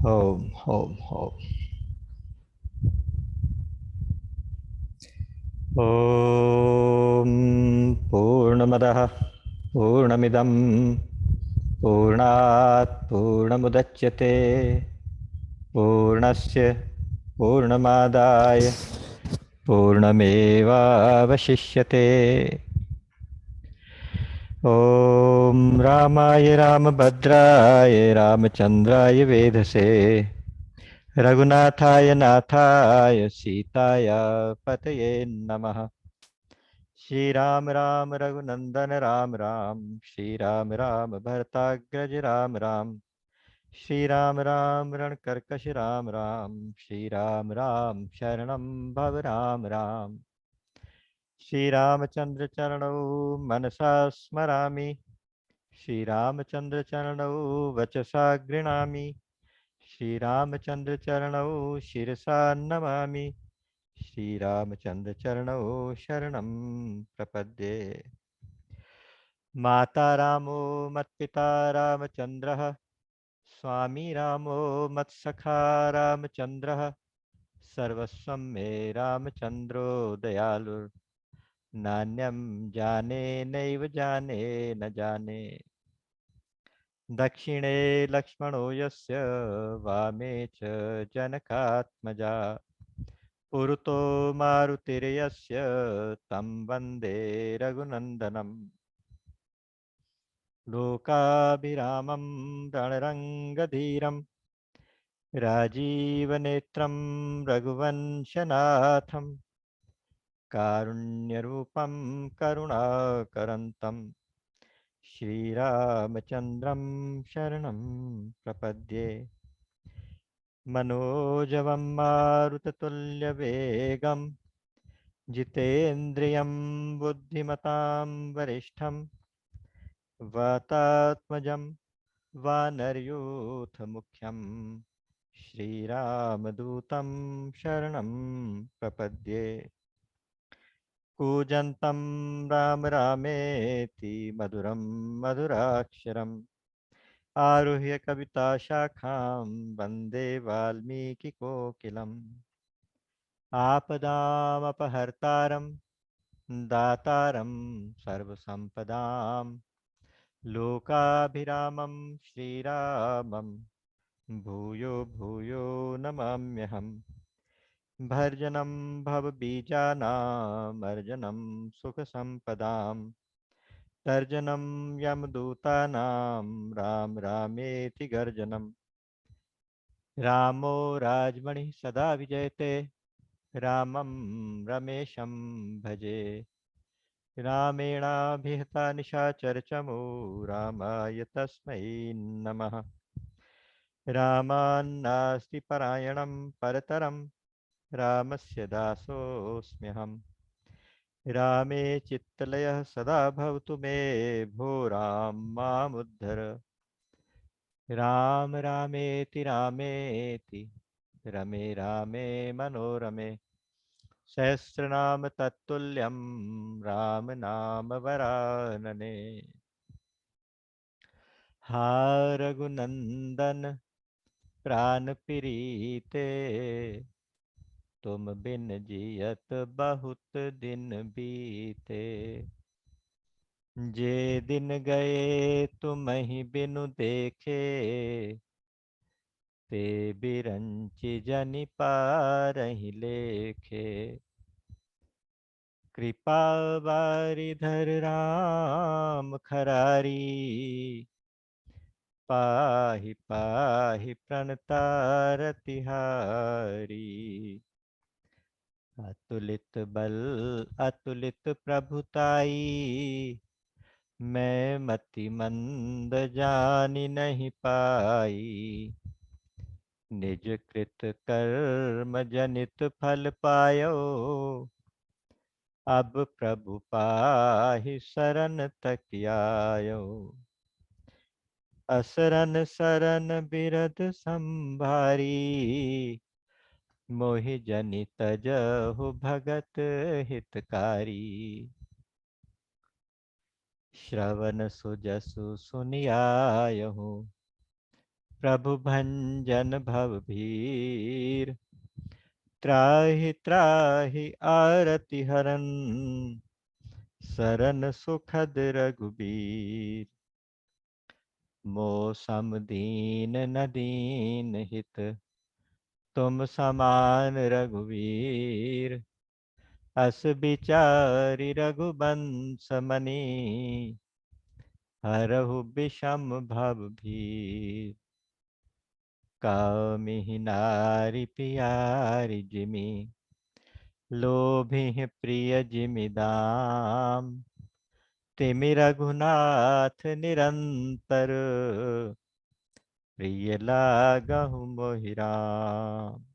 ओम ओम ओम। ओम पूर्णमदः पूर्णमिदं पूर्णात् पूर्णमुदच्यते पूर्णस्य पूर्णमादाय पूर्णमेवावशिष्यते। ओम रामाय रामभद्राय रामचंद्राय वेधसे रघुनाथाय नाथाय सीताय पतये नमः। श्री राम राम रघुनंदन राम राम, श्री राम राम भरताग्रज राम राम, श्री राम राम रणकर्कश राम राम, श्री राम राम शरणं भव राम राम। श्री रामचंद्र चरणौ मनसा स्मरामि, श्री रामचंद्र चरणौ वचसा गृणामि, श्री रामचंद्र चरणौ शिरसा नमामि, श्री रामचंद्र चरणौ शरणं प्रपद्ये। माता रामो मत्पिता रामचंद्रः, स्वामी रामो मत्सखा रामचंद्रः, सर्वस्वं मे रामचंद्रो दयालुर्, नान्यं जाने नैव जाने न जाने। दक्षिणे लक्ष्मणो यस्य, वामे च जनकात्मजा, पुरतो मारुतिर्यस्य, तं वन्दे रघुनन्दनम्। लोकाभिरामं रणरङ्गधीरं, राजीवनेत्रं रघुवंशनाथं, कारुण्यरूपं करुणाकरन्तं श्रीरामचन्द्रं शरणं प्रपद्ये। मनोजवं मारुततुल्यवेगं, जितेन्द्रियं बुद्धिमतां वरिष्ठं, वातात्मजं वानरयूथमुख्यं, श्रीरामदूतं शरणं प्रपद्ये। कूजन्तं राम रामेति मधुरं मधुराक्षरम्, आरुह्य कविताशाखां वन्दे वाल्मीकिकोकिलम्। आपदामपहर्तारं दातारं सर्वसम्पदां, लोकाभिरामं श्रीरामं भूयो भूयो नमाम्यहम्। भर्जनं भवबीजानामर्जनं सुखसम्पदां, तर्जनं यमदूतानां राम रामेति गर्जनम्। रामो राजमणिः सदा विजयते, रामं रमेशं भजे। रामेणाभिहता निशाचरचमो, रामाय तस्मै नमः। रामान्नास्ति परायणं परतरं, रामस्य दासोऽस्म्यहम्। रामे चित्तलयः सदा भवतु मे, भो राम मामुद्धर। राम रामेति रामेति रमे रामे मनोरमे, सहस्रनाम तत्तुल्यं राम नाम वरानने। हा रघुनंदन प्राण प्रीते, तुम बिन जियत बहुत दिन बीते। जे दिन गए तुम ही बिनु देखे, ते बिरंचि जनि पारहि लेखे। कृपा बारिधर राम खरारी, पाहि पाहि प्रणतार तिहारी। अतुलित बल अतुलित प्रभुताई, मैं मति मंद जानि नहीं पाई। निज कृत कर्म जनित फल पायो, अब प्रभु पाहि शरण तक आयो। असरन सरन बिरद संभारी, मोहि जनि तजहु भगत हितकारी। श्रवण सुजसु सुनियायहु, प्रभु भंजन भव भीर, त्राहि त्राहि आरति हरन, सरन सुखद रघुबीर। मौसम दीन न दीन हित, तुम समान रघुवीर। अस बिचारी रघुबंश मनि, हरहु विषम भव भीर। कामिहि नारि प्यारि जिमि, लोभिहि प्रिय जिमि दाम। तिमि रघुनाथ निरंतर, प्रिय लागहु मोहि राम।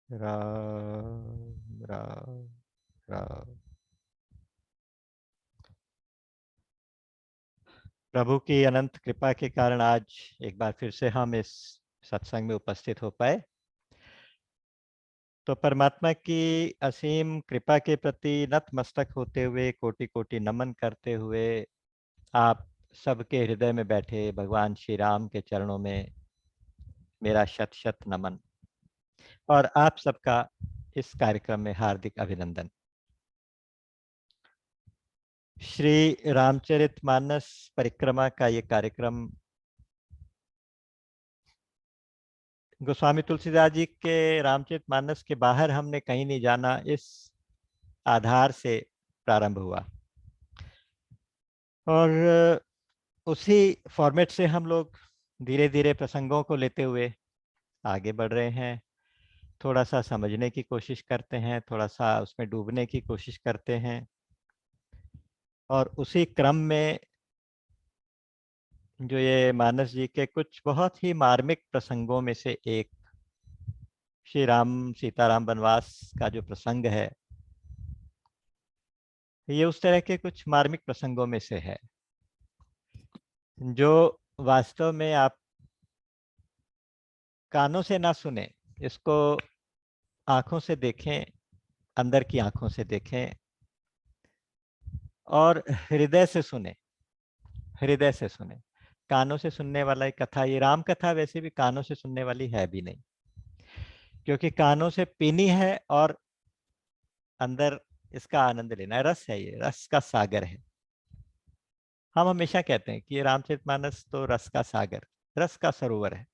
राम राम राम। प्रभु की अनंत कृपा के कारण आज एक बार फिर से हम इस सत्संग में उपस्थित हो पाए। तो परमात्मा की असीम कृपा के प्रति नतमस्तक होते हुए, कोटि कोटि नमन करते हुए, आप सबके हृदय में बैठे भगवान श्री राम के चरणों में मेरा शत शत नमन, और आप सबका इस कार्यक्रम में हार्दिक अभिनंदन। श्री रामचरितमानस परिक्रमा का ये कार्यक्रम गोस्वामी तुलसीदास जी के रामचरितमानस के बाहर हमने कहीं नहीं जाना, इस आधार से प्रारंभ हुआ, और उसी फॉर्मेट से हम लोग धीरे धीरे प्रसंगों को लेते हुए आगे बढ़ रहे हैं। थोड़ा सा समझने की कोशिश करते हैं, थोड़ा सा उसमें डूबने की कोशिश करते हैं, और उसी क्रम में जो ये मानस जी के कुछ बहुत ही मार्मिक प्रसंगों में से एक, श्री राम सीताराम वनवास का जो प्रसंग है, ये उस तरह के कुछ मार्मिक प्रसंगों में से है जो वास्तव में आप कानों से ना सुने, इसको आंखों से देखें, अंदर की आंखों से देखें और हृदय से सुने, हृदय से सुने। कानों से सुनने वाला एक कथा, ये राम कथा वैसे भी कानों से सुनने वाली है भी नहीं, क्योंकि कानों से पीनी है और अंदर इसका आनंद लेना है। रस है, ये रस का सागर है। हम हमेशा कहते हैं कि ये रामचरितमानस तो रस का सागर, रस का सरोवर है।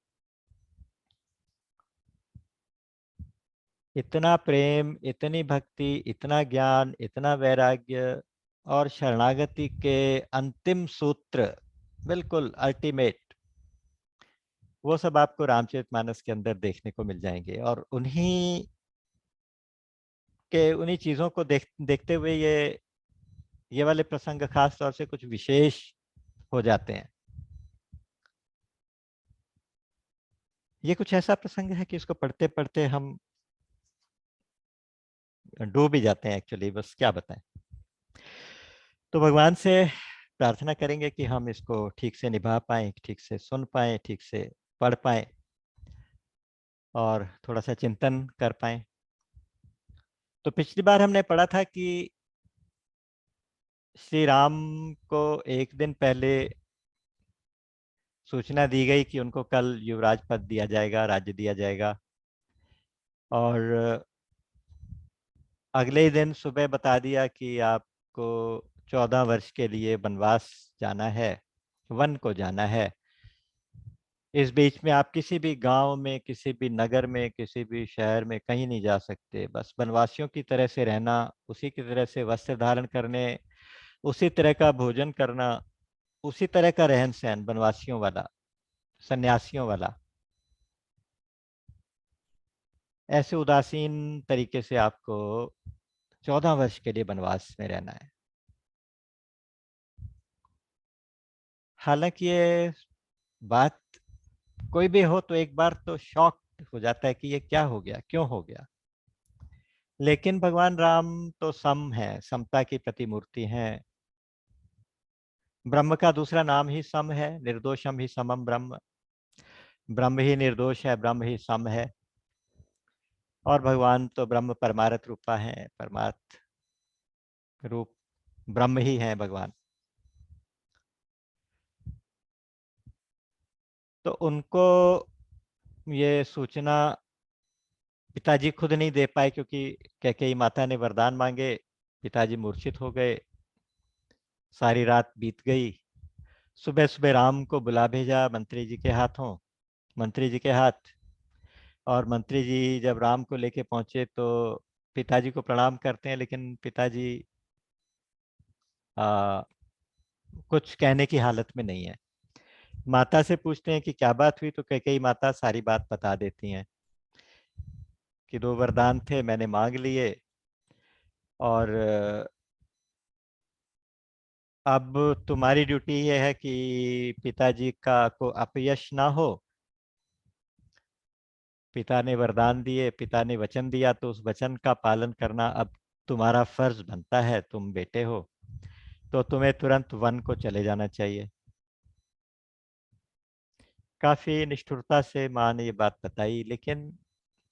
इतना प्रेम, इतनी भक्ति, इतना ज्ञान, इतना वैराग्य और शरणागति के अंतिम सूत्र, बिल्कुल अल्टीमेट, वो सब आपको रामचरितमानस के अंदर देखने को मिल जाएंगे। और उन्हीं चीजों को देखते हुए ये वाले प्रसंग खास तौर से कुछ विशेष हो जाते हैं। ये कुछ ऐसा प्रसंग है कि इसको पढ़ते पढ़ते हम डूब ही जाते हैं एक्चुअली, बस क्या बताएं। तो भगवान से प्रार्थना करेंगे कि हम इसको ठीक से निभा पाएं, ठीक से सुन पाएं, ठीक से पढ़ पाएं और थोड़ा सा चिंतन कर पाएं। तो पिछली बार हमने पढ़ा था कि श्री राम को एक दिन पहले सूचना दी गई कि उनको कल युवराज पद दिया जाएगा, राज्य दिया जाएगा, और अगले ही दिन सुबह बता दिया कि आपको 14 वर्ष के लिए वनवास जाना है, वन को जाना है। इस बीच में आप किसी भी गांव में, किसी भी नगर में, किसी भी शहर में कहीं नहीं जा सकते। बस वनवासियों की तरह से रहना, उसी की तरह से वस्त्र धारण करने, उसी तरह का भोजन करना, उसी तरह का रहन सहन वनवासियों वाला, सन्यासियों वाला। ऐसे उदासीन तरीके से आपको 14 वर्ष के लिए वनवास में रहना है। हालांकि ये बात कोई भी हो तो एक बार तो शॉक हो जाता है कि ये क्या हो गया, क्यों हो गया। लेकिन भगवान राम तो सम है, समता की प्रतिमूर्ति हैं। ब्रह्म का दूसरा नाम ही सम है, निर्दोषम ही समम ब्रह्म। ब्रह्म ही निर्दोष है, ब्रह्म ही सम है। और भगवान तो ब्रह्म परमार्थ रूपा है, परमार्थ रूप ब्रह्म ही है भगवान। तो उनको ये सूचना पिताजी खुद नहीं दे पाए, क्योंकि कैकेयी माता ने वरदान मांगे, पिताजी मूर्छित हो गए, सारी रात बीत गई। सुबह सुबह राम को बुला भेजा मंत्री जी के हाथ। और मंत्री जी जब राम को लेके पहुंचे तो पिताजी को प्रणाम करते हैं, लेकिन पिताजी आ, कुछ कहने की हालत में नहीं है। माता से पूछते हैं कि क्या बात हुई, तो कैकेयी माता सारी बात बता देती हैं कि 2 वरदान थे, मैंने मांग लिए, और अब तुम्हारी ड्यूटी ये है कि पिताजी का को अपयश ना हो। पिता ने वरदान दिए, पिता ने वचन दिया, तो उस वचन का पालन करना अब तुम्हारा फर्ज बनता है, तुम बेटे हो, तो तुम्हें तुरंत वन को चले जाना चाहिए। काफी निष्ठुरता से माँ ने ये बात बताई, लेकिन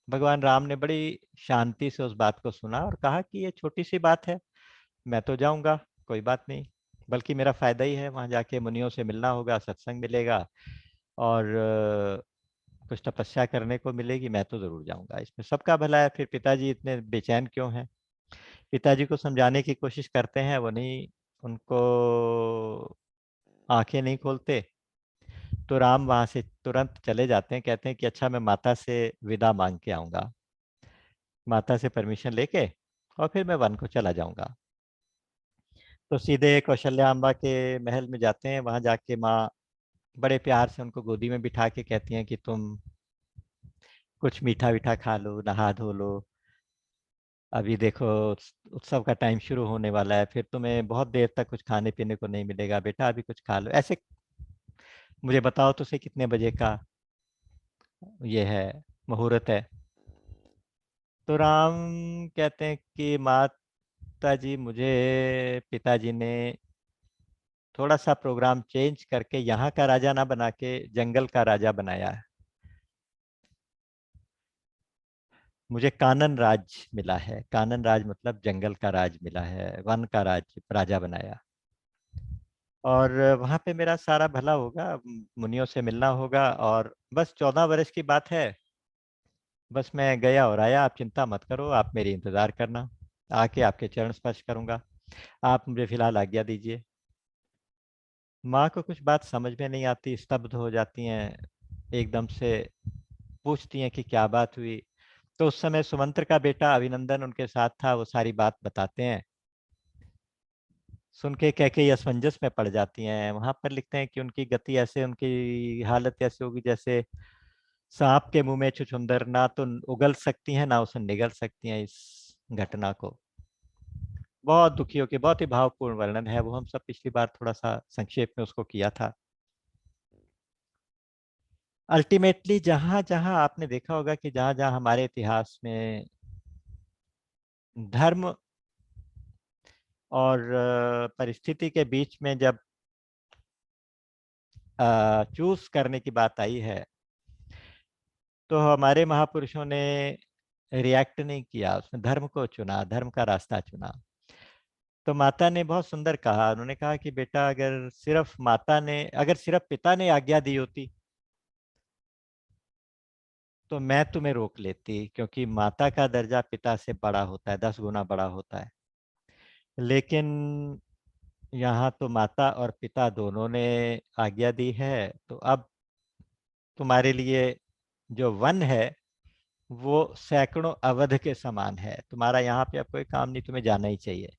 भगवान राम ने बड़ी शांति से उस बात को सुना और कहा कि ये छोटी सी बात है, मैं तो जाऊंगा, कोई बात नहीं, बल्कि मेरा फायदा ही है, वहां जाके मुनियों से मिलना होगा, सत्संग मिलेगा, और कुछ तपस्या करने को मिलेगी, मैं तो जरूर जाऊंगा, इसमें सबका भला है। फिर पिताजी इतने बेचैन क्यों हैं? पिताजी को समझाने की कोशिश करते हैं, वो नहीं, उनको आंखें नहीं खोलते। तो राम वहां से तुरंत चले जाते हैं, कहते हैं कि अच्छा, मैं माता से विदा मांग के आऊंगा, माता से परमिशन लेके और फिर मैं वन को चला जाऊंगा। तो सीधे कौशल्याम्बा के महल में जाते हैं, वहां जाके माँ बड़े प्यार से उनको गोदी में बिठा के कहती हैं कि तुम कुछ मीठा वीठा खा लो, नहा धो लो, अभी देखो उत्सव का टाइम शुरू होने वाला है, फिर तुम्हें बहुत देर तक कुछ खाने पीने को नहीं मिलेगा, बेटा अभी कुछ खा लो, ऐसे मुझे बताओ तो सही कितने बजे का ये है, मुहूर्त है? तो राम कहते हैं कि माता जी, मुझे पिताजी ने थोड़ा सा प्रोग्राम चेंज करके यहाँ का राजा ना बना के जंगल का राजा बनाया है, मुझे कानन राज मिला है, कानन राज मतलब जंगल का राज मिला है, वन का राज राजा बनाया, और वहां पे मेरा सारा भला होगा, मुनियों से मिलना होगा, और बस 14 वर्ष की बात है, बस मैं गया और आया, आप चिंता मत करो, आप मेरी इंतजार करना, आके आपके चरण स्पर्श करूंगा, आप मुझे फिलहाल आज्ञा दीजिए। माँ को कुछ बात समझ में नहीं आती, स्तब्ध हो जाती हैं, एकदम से पूछती हैं कि क्या बात हुई। तो उस समय सुमंत्र का बेटा अभिनंदन उनके साथ था, वो सारी बात बताते हैं, सुन के कैकेयी असमंजस में पड़ जाती हैं। वहां पर लिखते हैं कि उनकी गति ऐसे, उनकी हालत ऐसे होगी जैसे सांप के मुंह में छुछुंदर, ना तो उगल सकती हैं ना उसे निगल सकती हैं। इस घटना को बहुत दुखी होकर, बहुत ही भावपूर्ण वर्णन है, वो हम सब पिछली बार थोड़ा सा संक्षेप में उसको किया था। अल्टीमेटली जहां जहां आपने देखा होगा कि जहां जहां हमारे इतिहास में धर्म और परिस्थिति के बीच में जब चूज करने की बात आई है, तो हमारे महापुरुषों ने रिएक्ट नहीं किया, उसने धर्म को चुना, धर्म का रास्ता चुना। तो माता ने बहुत सुंदर कहा, उन्होंने कहा कि बेटा, अगर सिर्फ पिता ने आज्ञा दी होती तो मैं तुम्हें रोक लेती, क्योंकि माता का दर्जा पिता से बड़ा होता है, 10 गुना बड़ा होता है। लेकिन यहाँ तो माता और पिता दोनों ने आज्ञा दी है, तो अब तुम्हारे लिए जो वन है वो सैकड़ों अवध के समान है, तुम्हारा यहाँ पे अब कोई काम नहीं, तुम्हें जाना ही चाहिए,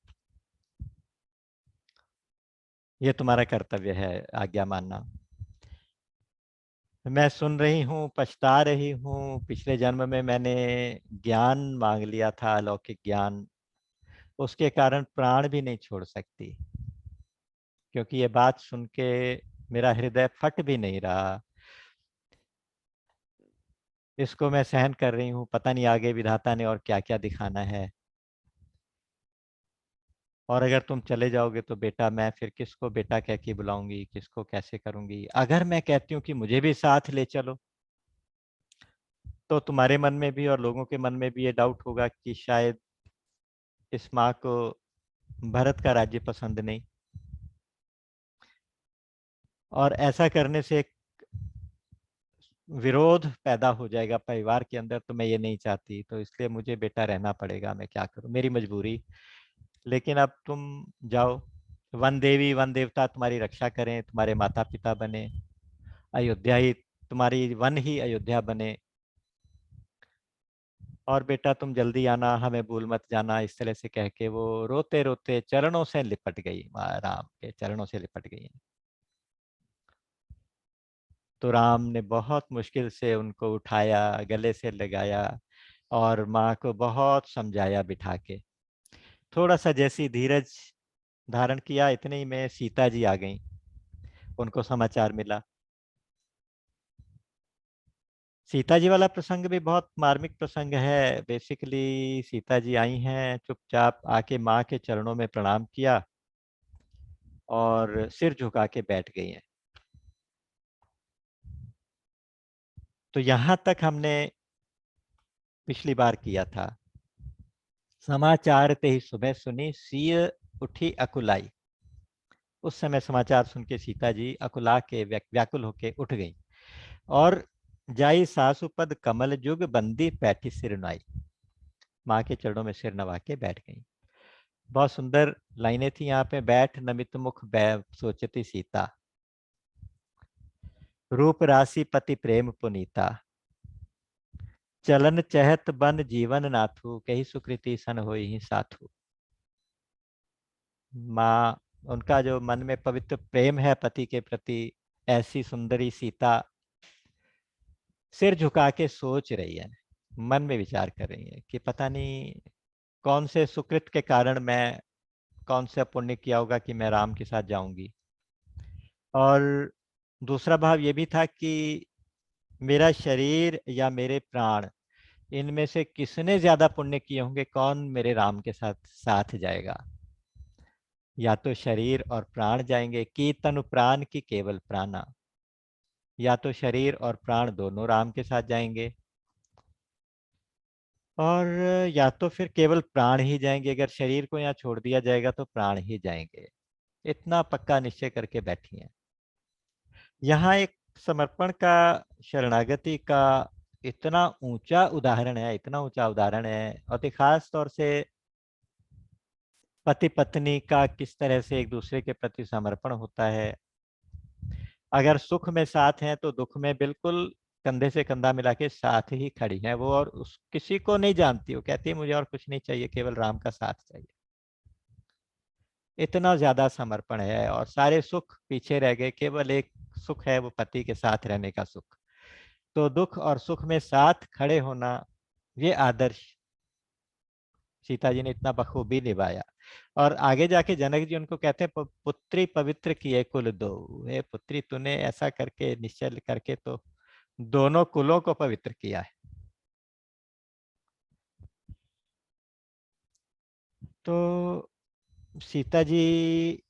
ये तुम्हारा कर्तव्य है आज्ञा मानना। मैं सुन रही हूँ, पछता रही हूँ, पिछले जन्म में मैंने ज्ञान मांग लिया था, अलौकिक ज्ञान, उसके कारण प्राण भी नहीं छोड़ सकती, क्योंकि ये बात सुन के मेरा हृदय फट भी नहीं रहा, इसको मैं सहन कर रही हूँ, पता नहीं आगे विधाता ने और क्या क्या दिखाना है, और अगर तुम चले जाओगे तो बेटा, मैं फिर किसको बेटा कह के बुलाऊंगी, किसको कैसे करूंगी? अगर मैं कहती हूँ कि मुझे भी साथ ले चलो, तो तुम्हारे मन में भी और लोगों के मन में भी ये डाउट होगा कि शायद इस माँ को भरत का राज्य पसंद नहीं, और ऐसा करने से विरोध पैदा हो जाएगा परिवार के अंदर, तो मैं ये नहीं चाहती, तो इसलिए मुझे बेटा रहना पड़ेगा, मैं क्या करूं, मेरी मजबूरी। लेकिन अब तुम जाओ, वन देवी वन देवता तुम्हारी रक्षा करें, तुम्हारे माता पिता बने, अयोध्या ही तुम्हारी, वन ही अयोध्या बने, और बेटा तुम जल्दी आना, हमें भूल मत जाना, इस तरह से कह के वो रोते रोते चरणों से लिपट गई, राम के चरणों से लिपट गई। तो राम ने बहुत मुश्किल से उनको उठाया, गले से लगाया, और माँ को बहुत समझाया बिठा के। थोड़ा सा जैसी धीरज धारण किया, इतने ही में सीता जी आ गईं। उनको समाचार मिला। सीता जी वाला प्रसंग भी बहुत मार्मिक प्रसंग है। बेसिकली सीता जी आई हैं, चुपचाप आके माँ के चरणों में प्रणाम किया और सिर झुका के बैठ गई हैं। तो यहाँ तक हमने पिछली बार किया था। समाचार ते ही सुबह सुनी, सिय उठी अकुलाई। उस समय समाचार सुन के सीता जी अकुला के व्याकुल होके उठ गई, और जाई सासु पद कमल जुग, बंदी बैठी सिर नुआई। माँ के चरणों में सिर नवा के बैठ गई। बहुत सुंदर लाइनें थी यहाँ पे। बैठ नमित मुख सोचती सीता, रूप राशि पति प्रेम पुनीता, चलन चहत बन जीवन नाथू, कही सुकृति सन होई ही साथू। माँ, उनका जो मन में पवित्र प्रेम है पति के प्रति, ऐसी सुंदरी सीता सिर झुका के सोच रही है, मन में विचार कर रही है कि पता नहीं कौन से सुकृत के कारण, मैं कौन सा पुण्य किया होगा कि मैं राम के साथ जाऊंगी। और दूसरा भाव ये भी था कि मेरा शरीर या मेरे प्राण, इनमें से किसने ज्यादा पुण्य किए होंगे, कौन मेरे राम के साथ साथ जाएगा। या तो शरीर और प्राण जाएंगे, कि तनु प्राण की केवल प्राणा, या तो शरीर और प्राण दोनों राम के साथ जाएंगे, और या तो फिर केवल प्राण ही जाएंगे, अगर शरीर को यहाँ छोड़ दिया जाएगा तो प्राण ही जाएंगे। इतना पक्का निश्चय करके बैठी हैं। यहाँ एक समर्पण का, शरणागति का इतना ऊंचा उदाहरण है, इतना ऊंचा उदाहरण है, और खास तौर से पति पत्नी का किस तरह से एक दूसरे के प्रति समर्पण होता है। अगर सुख में साथ हैं तो दुख में बिल्कुल कंधे से कंधा मिला के साथ ही खड़ी है वो, और उस किसी को नहीं जानती, वो कहती है मुझे और कुछ नहीं चाहिए, केवल राम का साथ चाहिए। इतना ज्यादा समर्पण है, और सारे सुख पीछे रह गए, केवल एक सुख है, वो पति के साथ रहने का सुख। तो दुख और सुख में साथ खड़े होना, ये आदर्श सीता जी ने इतना बखूबी निभाया। और आगे जाके जनक जी उनको कहते हैं, पुत्री पवित्र किए कुल दो, हे पुत्री तूने ऐसा करके निश्चय करके तो दोनों कुलों को पवित्र किया है। तो सीता जी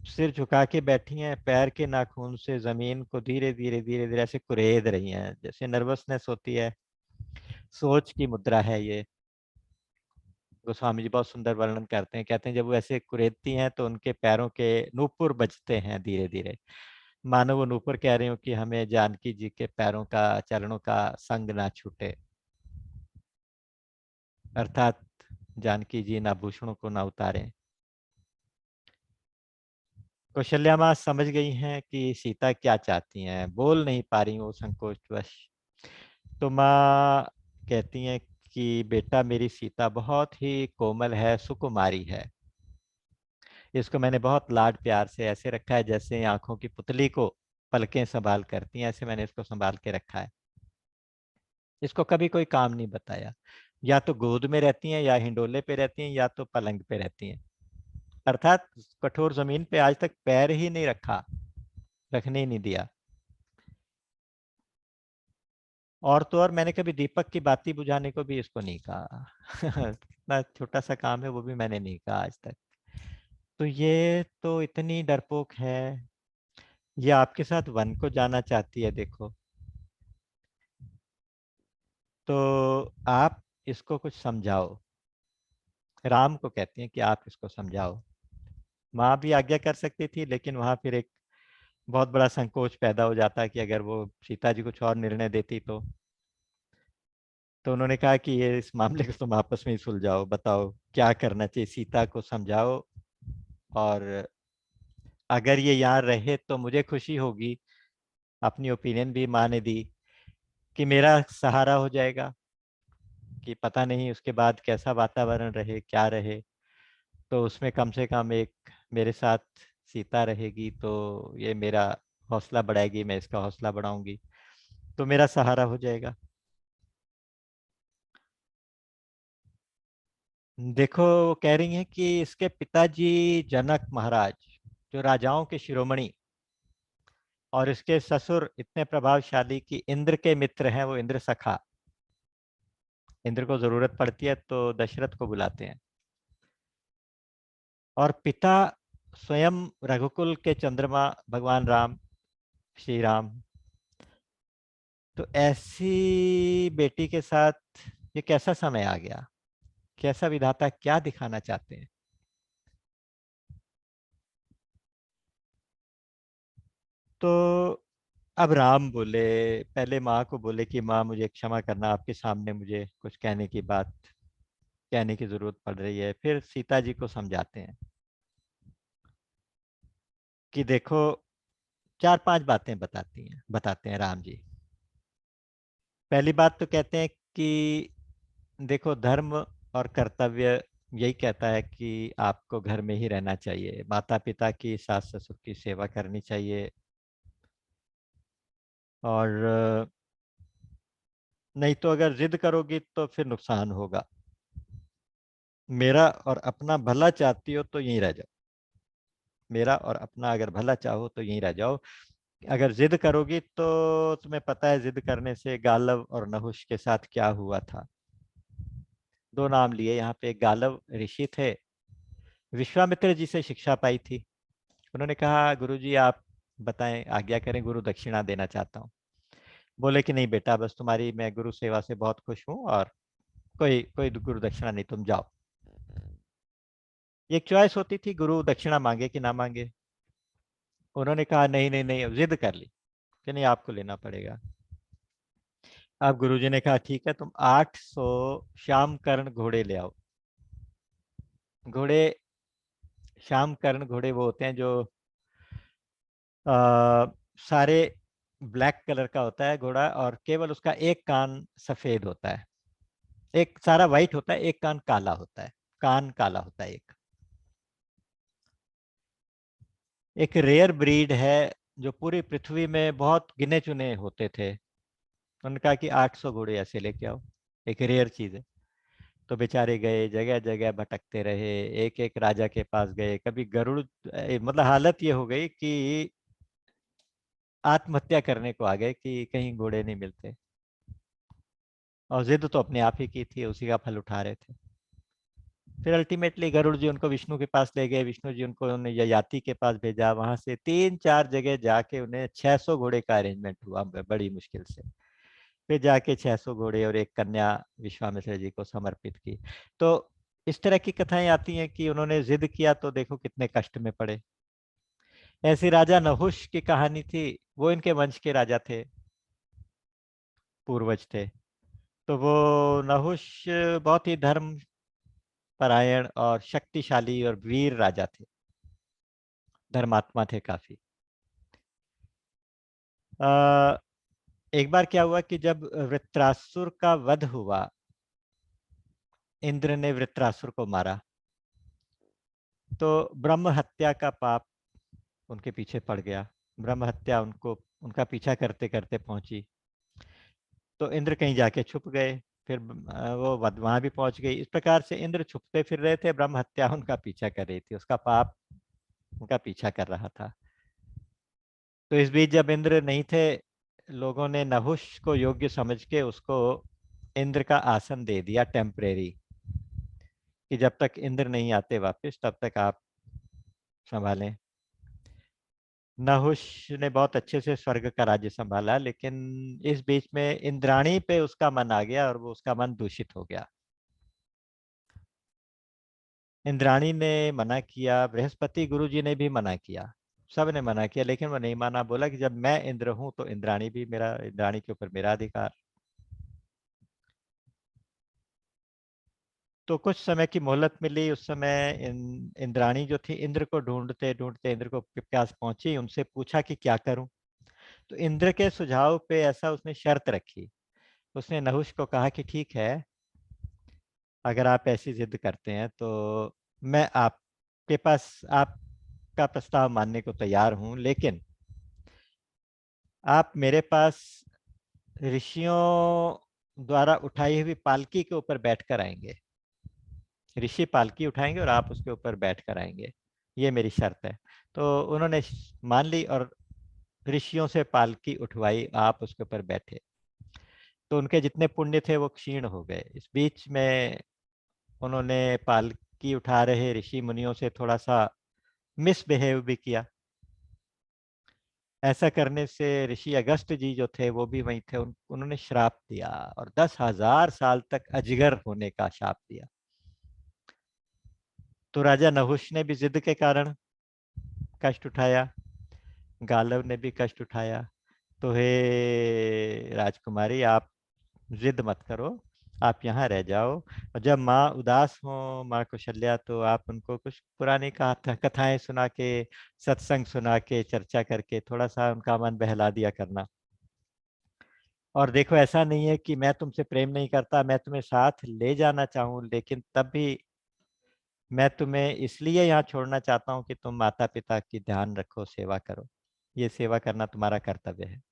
सिर झुका के बैठी हैं, पैर के नाखून से जमीन को धीरे धीरे धीरे धीरे ऐसे कुरेद रही हैं, जैसे नर्वसनेस होती है। सोच की मुद्रा है ये। गोस्वामी जी बहुत सुंदर वर्णन करते हैं, कहते हैं जब वो ऐसे कुरेदती हैं तो उनके पैरों के नूपुर बजते हैं धीरे धीरे, मानो वो नूपुर कह रही हो कि हमें जानकी जी के पैरों का, चरणों का संग ना छूटे, अर्थात जानकी जी इन आभूषणों को ना उतारें। कौशल्या माँ समझ गई हैं कि सीता क्या चाहती हैं, बोल नहीं पा रही वो संकोचवश। तो माँ कहती हैं कि बेटा मेरी सीता बहुत ही कोमल है, सुकुमारी है, इसको मैंने बहुत लाड प्यार से ऐसे रखा है जैसे आंखों की पुतली को पलकें संभाल करती हैं, ऐसे मैंने इसको संभाल के रखा है। इसको कभी कोई काम नहीं बताया। या तो गोद में रहती हैं, या हिंडोले पे रहती हैं, या तो पलंग पे रहती हैं, अर्थात कठोर जमीन पे आज तक पैर ही नहीं रखा, रखने ही नहीं दिया। और तो और मैंने कभी दीपक की बाती बुझाने को भी इसको नहीं कहा। इतना छोटा सा काम है वो भी मैंने नहीं कहा आज तक। तो ये तो इतनी डरपोक है, ये आपके साथ वन को जाना चाहती है देखो। तो आप इसको कुछ समझाओ। राम को कहती हैं कि आप इसको समझाओ। माँ भी आज्ञा कर सकती थी, लेकिन वहां फिर एक बहुत बड़ा संकोच पैदा हो जाता कि अगर वो सीता जी कुछ और निर्णय देती तो उन्होंने कहा कि ये इस मामले को तुम आपस में ही सुलझाओ, बताओ क्या करना चाहिए, सीता को समझाओ, और अगर ये यहाँ रहे तो मुझे खुशी होगी। अपनी ओपिनियन भी माँ ने दी कि मेरा सहारा हो जाएगा, कि पता नहीं उसके बाद कैसा वातावरण रहे, क्या रहे, तो उसमें कम से कम एक मेरे साथ सीता रहेगी, तो ये मेरा हौसला बढ़ाएगी, मैं इसका हौसला बढ़ाऊंगी, तो मेरा सहारा हो जाएगा। देखो, वो कह रही हैं कि इसके पिताजी जनक महाराज, जो राजाओं के शिरोमणि, और इसके ससुर इतने प्रभावशाली कि इंद्र के मित्र हैं, वो इंद्र सखा, इंद्र को जरूरत पड़ती है तो दशरथ को बुलाते हैं, और पिता स्वयं रघुकुल के चंद्रमा भगवान राम, श्री राम। तो ऐसी बेटी के साथ ये कैसा समय आ गया, कैसा विधाता क्या दिखाना चाहते हैं। तो अब राम बोले, पहले माँ को बोले कि माँ मुझे क्षमा करना, आपके सामने मुझे कुछ कहने की बात कहने की जरूरत पड़ रही है। फिर सीता जी को समझाते हैं कि देखो, चार पांच बातें बताते हैं राम जी। पहली बात तो कहते हैं कि देखो, धर्म और कर्तव्य यही कहता है कि आपको घर में ही रहना चाहिए, माता पिता की, सास ससुर की सेवा करनी चाहिए, और नहीं तो अगर जिद करोगी तो फिर नुकसान होगा। मेरा और अपना भला चाहती हो तो यहीं रह जाओ, मेरा और अपना अगर भला चाहो तो यहीं रह जाओ। अगर जिद करोगी तो तुम्हें पता है जिद करने से गालव और नहुष के साथ क्या हुआ था। दो नाम लिए यहाँ पे। गालव ऋषि थे, विश्वामित्र जी से शिक्षा पाई थी। उन्होंने कहा गुरुजी आप बताएं, आज्ञा करें, गुरु दक्षिणा देना चाहता हूँ। बोले कि नहीं बेटा, बस तुम्हारी मैं गुरु सेवा से बहुत खुश हूँ, और कोई कोई गुरु दक्षिणा नहीं, तुम जाओ। ये एक चॉइस होती थी, गुरु दक्षिणा मांगे कि ना मांगे। उन्होंने कहा नहीं नहीं नहीं, जिद कर ली कि नहीं, आपको लेना पड़ेगा। अब गुरुजी ने कहा ठीक है, तुम 800 श्याम कर्ण घोड़े ले आओ। घोड़े, श्याम कर्ण घोड़े वो होते हैं जो आ, सारे ब्लैक कलर का होता है घोड़ा, और केवल उसका एक कान सफेद होता है। एक सारा वाइट होता है, एक कान काला होता है, कान काला होता है एक। एक रेयर ब्रीड है जो पूरी पृथ्वी में बहुत गिने चुने होते थे। उन्होंने कहा कि 800 घोड़े ऐसे लेके आओ, एक रेयर चीज है। तो बेचारे गए, जगह जगह भटकते रहे, एक एक राजा के पास गए, कभी गरुड़, मतलब हालत ये हो गई कि आत्महत्या करने को आ गए कि कहीं घोड़े नहीं मिलते। और जिद तो अपने आप ही की थी, उसी का फल उठा रहे थे। फिर अल्टीमेटली गरुड़ जी उनको विष्णु के पास ले गए, विष्णु जी उनको उन्हें ययाति के पास भेजा, वहां से तीन चार जगह जाके उन्हें 600 घोड़े का अरेंजमेंट हुआ बड़ी मुश्किल से। फिर जाके 600 घोड़े और एक कन्या विश्वामित्र जी को समर्पित की। तो इस तरह की कथाएं आती हैं कि उन्होंने जिद किया तो देखो कितने कष्ट में पड़े। ऐसी राजा नहुष की कहानी थी, वो इनके वंश के राजा थे, पूर्वज थे। तो वो नहुष बहुत ही धर्म परायण और शक्तिशाली और वीर राजा थे, धर्मात्मा थे काफी। आ, एक बार क्या हुआ कि जब वृत्रासुर का वध हुआ, इंद्र ने वृत्रासुर को मारा, तो ब्रह्म हत्या का पाप उनके पीछे पड़ गया। ब्रह्म हत्या उनको उनका पीछा करते करते पहुंची। तो इंद्र कहीं जाके छुप गए, फिर वो वहां भी पहुंच गई। इस प्रकार से इंद्र छुपते फिर रहे थे, ब्रह्म हत्या उनका पीछा कर रही थी, उसका पाप उनका पीछा कर रहा था। तो इस बीच जब इंद्र नहीं थे, लोगों ने नहुष को योग्य समझ के उसको इंद्र का आसन दे दिया टेम्परेरी, कि जब तक इंद्र नहीं आते वापस तब तक आप संभालें। नहुष ने बहुत अच्छे से स्वर्ग का राज्य संभाला, लेकिन इस बीच में इंद्राणी पे उसका मन आ गया और वो उसका मन दूषित हो गया। इंद्राणी ने मना किया, बृहस्पति गुरु जी ने भी मना किया, सब ने मना किया लेकिन वो नहीं माना। बोला कि जब मैं इंद्र हूं तो इंद्राणी भी मेरा, इंद्राणी के ऊपर मेरा अधिकार। तो कुछ समय की मोहलत मिली। उस समय इंद्राणी जो थी इंद्र को ढूंढते ढूंढते इंद्र को के पास पहुंची, उनसे पूछा कि क्या करूं। तो इंद्र के सुझाव पे ऐसा उसने शर्त रखी। उसने नहुष को कहा कि ठीक है, अगर आप ऐसी जिद करते हैं तो मैं आपके पास आपका प्रस्ताव मानने को तैयार हूं, लेकिन आप मेरे पास ऋषियों द्वारा उठाई हुई पालकी के ऊपर बैठकर आएंगे। ऋषि पालकी उठाएंगे और आप उसके ऊपर बैठकर आएंगे, ये मेरी शर्त है। तो उन्होंने मान ली और ऋषियों से पालकी उठवाई, आप उसके ऊपर बैठे। तो उनके जितने पुण्य थे वो क्षीण हो गए। इस बीच में उन्होंने पालकी उठा रहे ऋषि मुनियों से थोड़ा सा मिसबिहेव भी किया। ऐसा करने से ऋषि अगस्त जी जो थे वो भी वहीं थे, उन्होंने श्राप दिया और 10,000 साल तक अजगर होने का शाप दिया। तो राजा नहुष ने भी जिद के कारण कष्ट उठाया, गालव ने भी कष्ट उठाया। तो हे राजकुमारी, आप जिद मत करो, आप यहाँ रह जाओ। और जब माँ उदास हो, माँ कौशल्या, तो आप उनको कुछ पुरानी कथाएं सुना के, सत्संग सुना के, चर्चा करके थोड़ा सा उनका मन बहला दिया करना। और देखो, ऐसा नहीं है कि मैं तुमसे प्रेम नहीं करता, मैं तुम्हें साथ ले जाना चाहूँ, लेकिन तब भी मैं तुम्हें इसलिए यहाँ छोड़ना चाहता हूँ कि तुम माता पिता की ध्यान रखो, सेवा करो। ये सेवा करना तुम्हारा कर्तव्य है।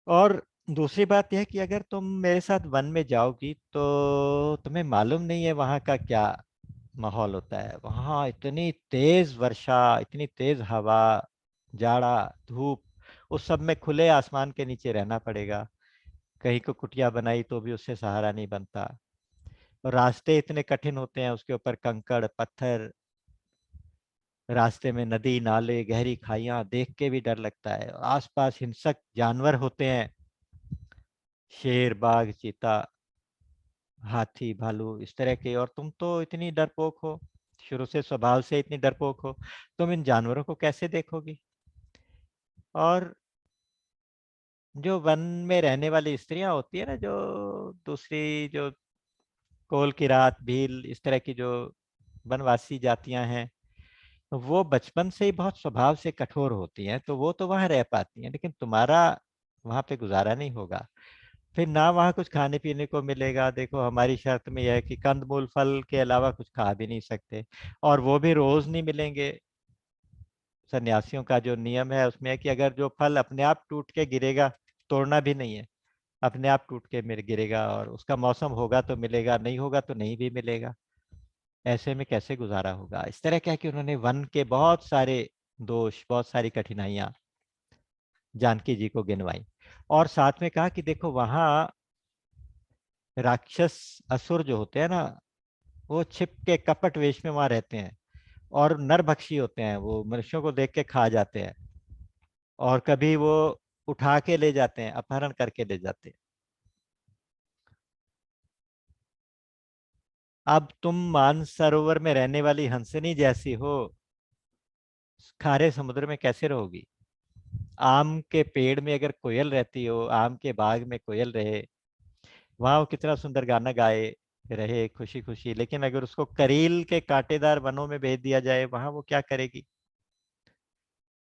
और दूसरी बात यह है कि अगर तुम मेरे साथ वन में जाओगी तो तुम्हें मालूम नहीं है वहाँ का क्या माहौल होता है। वहाँ इतनी तेज वर्षा, इतनी तेज हवा, जाड़ा, धूप, उस सब में खुले आसमान के नीचे रहना पड़ेगा। कहीं को कुटिया बनाई तो भी उससे सहारा नहीं बनता। और रास्ते इतने कठिन होते हैं, उसके ऊपर कंकड़ पत्थर, रास्ते में नदी नाले, गहरी खाइयां, देख के भी डर लगता है। और आसपास हिंसक जानवर होते हैं, शेर, बाघ, चीता, हाथी, भालू, इस तरह के। और तुम तो इतनी डरपोक हो, शुरू से स्वभाव से इतनी डरपोक हो, तुम इन जानवरों को कैसे देखोगी। और जो वन में रहने वाली स्त्रियां होती है ना, जो दूसरी जो कोल की रात, भील, इस तरह की जो वनवासी जातियां हैं, वो बचपन से ही बहुत स्वभाव से कठोर होती हैं, तो वो तो वहां रह पाती हैं, लेकिन तुम्हारा वहां पे गुजारा नहीं होगा। फिर ना वहाँ कुछ खाने पीने को मिलेगा। देखो, हमारी शर्त में यह है कि कंदमूल फल के अलावा कुछ खा भी नहीं सकते, और वो भी रोज नहीं मिलेंगे। सन्यासियों का जो नियम है उसमें है कि अगर जो फल अपने आप टूट के गिरेगा, तोड़ना भी नहीं है, अपने आप टूट के मेरे गिरेगा, और उसका मौसम होगा तो मिलेगा, नहीं होगा तो नहीं भी मिलेगा। ऐसे में कैसे गुजारा होगा। इस तरह क्या है कि उन्होंने वन के बहुत सारे दोष, बहुत सारी कठिनाइयां जानकी जी को गिनवाई। और साथ में कहा कि देखो, वहां राक्षस, असुर जो होते हैं ना, वो छिप के कपट वेश में वहां रहते हैं, और नरभक्षी होते हैं, वो मनुष्यों को देख के खा जाते हैं, और कभी वो उठा के ले जाते हैं, अपहरण करके ले जाते हैं। अब तुम मानसरोवर में रहने वाली हंसनी जैसी हो, खारे समुद्र में कैसे रहोगी। आम के पेड़ में अगर कोयल रहती हो, आम के बाग में कोयल रहे, वहां वो कितना सुंदर गाना गाए, रहे खुशी खुशी, लेकिन अगर उसको करील के कांटेदार वनों में भेज दिया जाए, वहां वो क्या करेगी।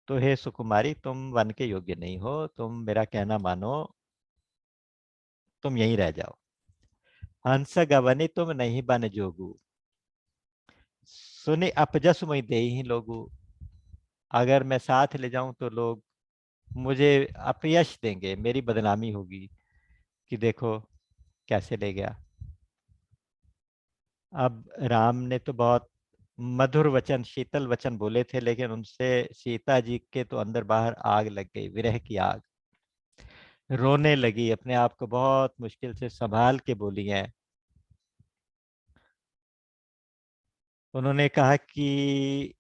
तो हे सुकुमारी, तुम वन के योग्य नहीं हो, तुम मेरा कहना मानो, तुम यहीं रह जाओ। हंस गवनी तुम नहीं बन जोगू, सुने अपजस मुई देहि लोगू। अगर मैं साथ ले जाऊं तो लोग मुझे अपयश देंगे, मेरी बदनामी होगी कि देखो कैसे ले गया। अब राम ने तो बहुत मधुर वचन, शीतल वचन बोले थे, लेकिन उनसे सीता जी के तो अंदर बाहर आग लग गई, विरह की आग। रोने लगी, अपने आप को बहुत मुश्किल से संभाल के बोली है। उन्होंने कहा कि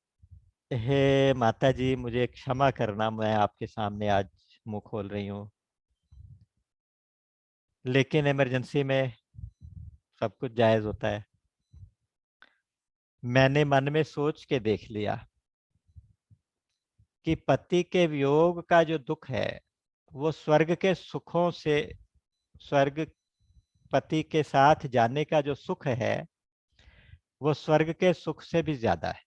हे माता जी, मुझे क्षमा करना, मैं आपके सामने आज मुंह खोल रही हूँ, लेकिन इमरजेंसी में सब कुछ जायज होता है। मैंने मन में सोच के देख लिया, कि पति के वियोग का जो दुख है वो स्वर्ग के सुखों से, स्वर्ग, पति के साथ जाने का जो सुख है वो स्वर्ग के सुख से भी ज्यादा है।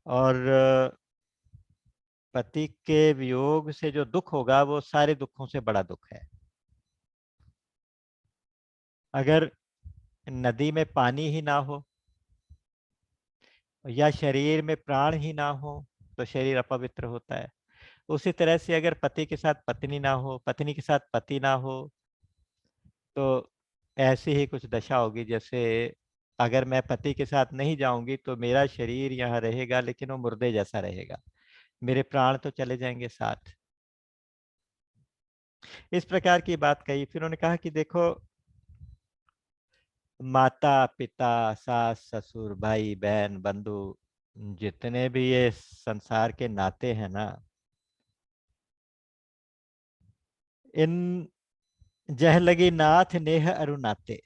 और पति के वियोग से जो दुख होगा वो सारे दुखों से बड़ा दुख है। अगर नदी में पानी ही ना हो या शरीर में प्राण ही ना हो तो शरीर अपवित्र होता है। उसी तरह से अगर पति के साथ पत्नी ना हो, पत्नी के साथ पति ना हो, तो ऐसी ही कुछ दशा होगी। जैसे अगर मैं पति के साथ नहीं जाऊंगी तो मेरा शरीर यहाँ रहेगा लेकिन वो मुर्दे जैसा रहेगा, मेरे प्राण तो चले जाएंगे साथ। इस प्रकार की बात कही। फिर उन्होंने कहा कि देखो, माता पिता, सास ससुर, भाई बहन, बंधु, जितने भी ये संसार के नाते हैं ना, इन जह लगी नाथ नेह अरुनाते,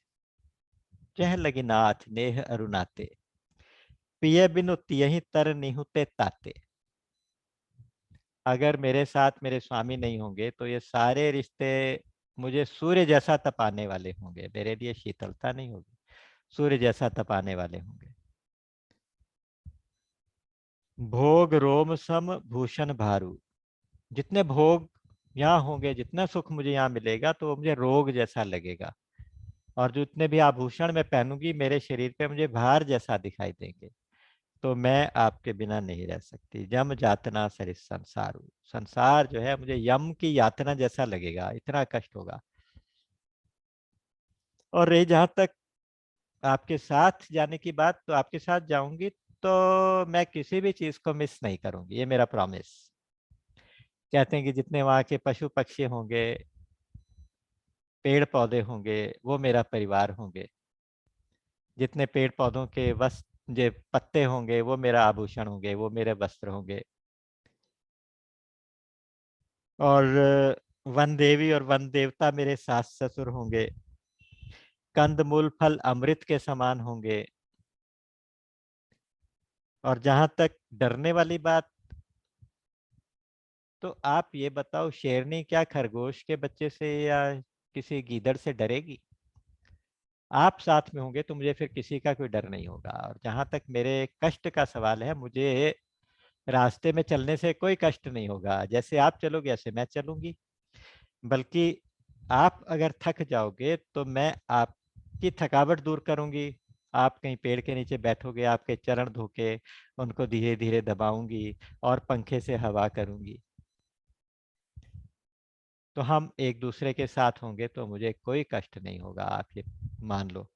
जह लगी नाथ नेह अरुनाते, पिय बिनु तियहि तर निहुते ताते। अगर मेरे साथ मेरे स्वामी नहीं होंगे तो ये सारे रिश्ते मुझे सूर्य जैसा तपाने वाले होंगे, मेरे लिए शीतलता नहीं होगी, सूर्य जैसा तपाने वाले होंगे। भोग रोम सम भूषण भारू, जितने भोग यहाँ होंगे, जितना सुख मुझे यहाँ मिलेगा तो वो मुझे रोग जैसा लगेगा। और जितने भी आभूषण मैं पहनूंगी मेरे शरीर पे मुझे भार जैसा दिखाई देंगे। तो मैं आपके बिना नहीं रह सकती। यम यातना सरिस संसारू, संसार जो है मुझे यम की यातना जैसा लगेगा, इतना कष्ट होगा। और रही जहां तक आपके साथ जाने की बात, तो आपके साथ जाऊंगी तो मैं किसी भी चीज को मिस नहीं करूंगी, ये मेरा प्रॉमिस। कहते हैं कि जितने वहां के पशु पक्षी होंगे, पेड़ पौधे होंगे, वो मेरा परिवार होंगे। जितने पेड़ पौधों के वस्त्र, जो पत्ते होंगे, वो मेरा आभूषण होंगे, वो मेरे वस्त्र होंगे। और वन देवी और वन देवता मेरे सास ससुर होंगे। कंद मूल फल अमृत के समान होंगे। और जहां तक डरने वाली बात, तो आप ये बताओ, शेरनी क्या खरगोश के बच्चे से या किसी गीदड़ से डरेगी? आप साथ में होंगे तो मुझे फिर किसी का कोई डर नहीं होगा। और जहां तक मेरे कष्ट का सवाल है, मुझे रास्ते में चलने से कोई कष्ट नहीं होगा। जैसे आप चलोगे ऐसे मैं चलूंगी। बल्कि आप अगर थक जाओगे तो मैं आपकी थकावट दूर करूंगी। आप कहीं पेड़ के नीचे बैठोगे, आपके चरण धो के उनको धीरे धीरे दबाऊंगी और पंखे से हवा करूंगी। तो हम एक दूसरे के साथ होंगे तो मुझे कोई कष्ट नहीं होगा, आप ये मान लो।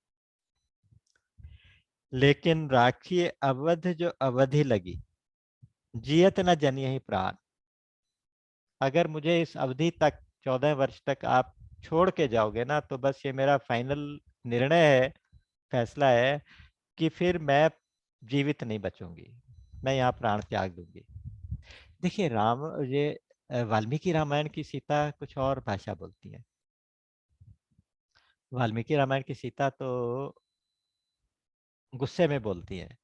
लेकिन राखिए अवध जो अवधि लगी, जियत न जनिहि प्राण। अगर मुझे इस अवधि तक, 14 वर्ष तक आप छोड़ के जाओगे ना, तो बस ये मेरा फाइनल निर्णय है, फैसला है कि फिर मैं जीवित नहीं बचूंगी, मैं यहाँ प्राण त्याग दूंगी। देखिए राम, ये वाल्मीकि रामायण की सीता कुछ और भाषा बोलती है। वाल्मीकि रामायण की सीता तो गुस्से में बोलती है।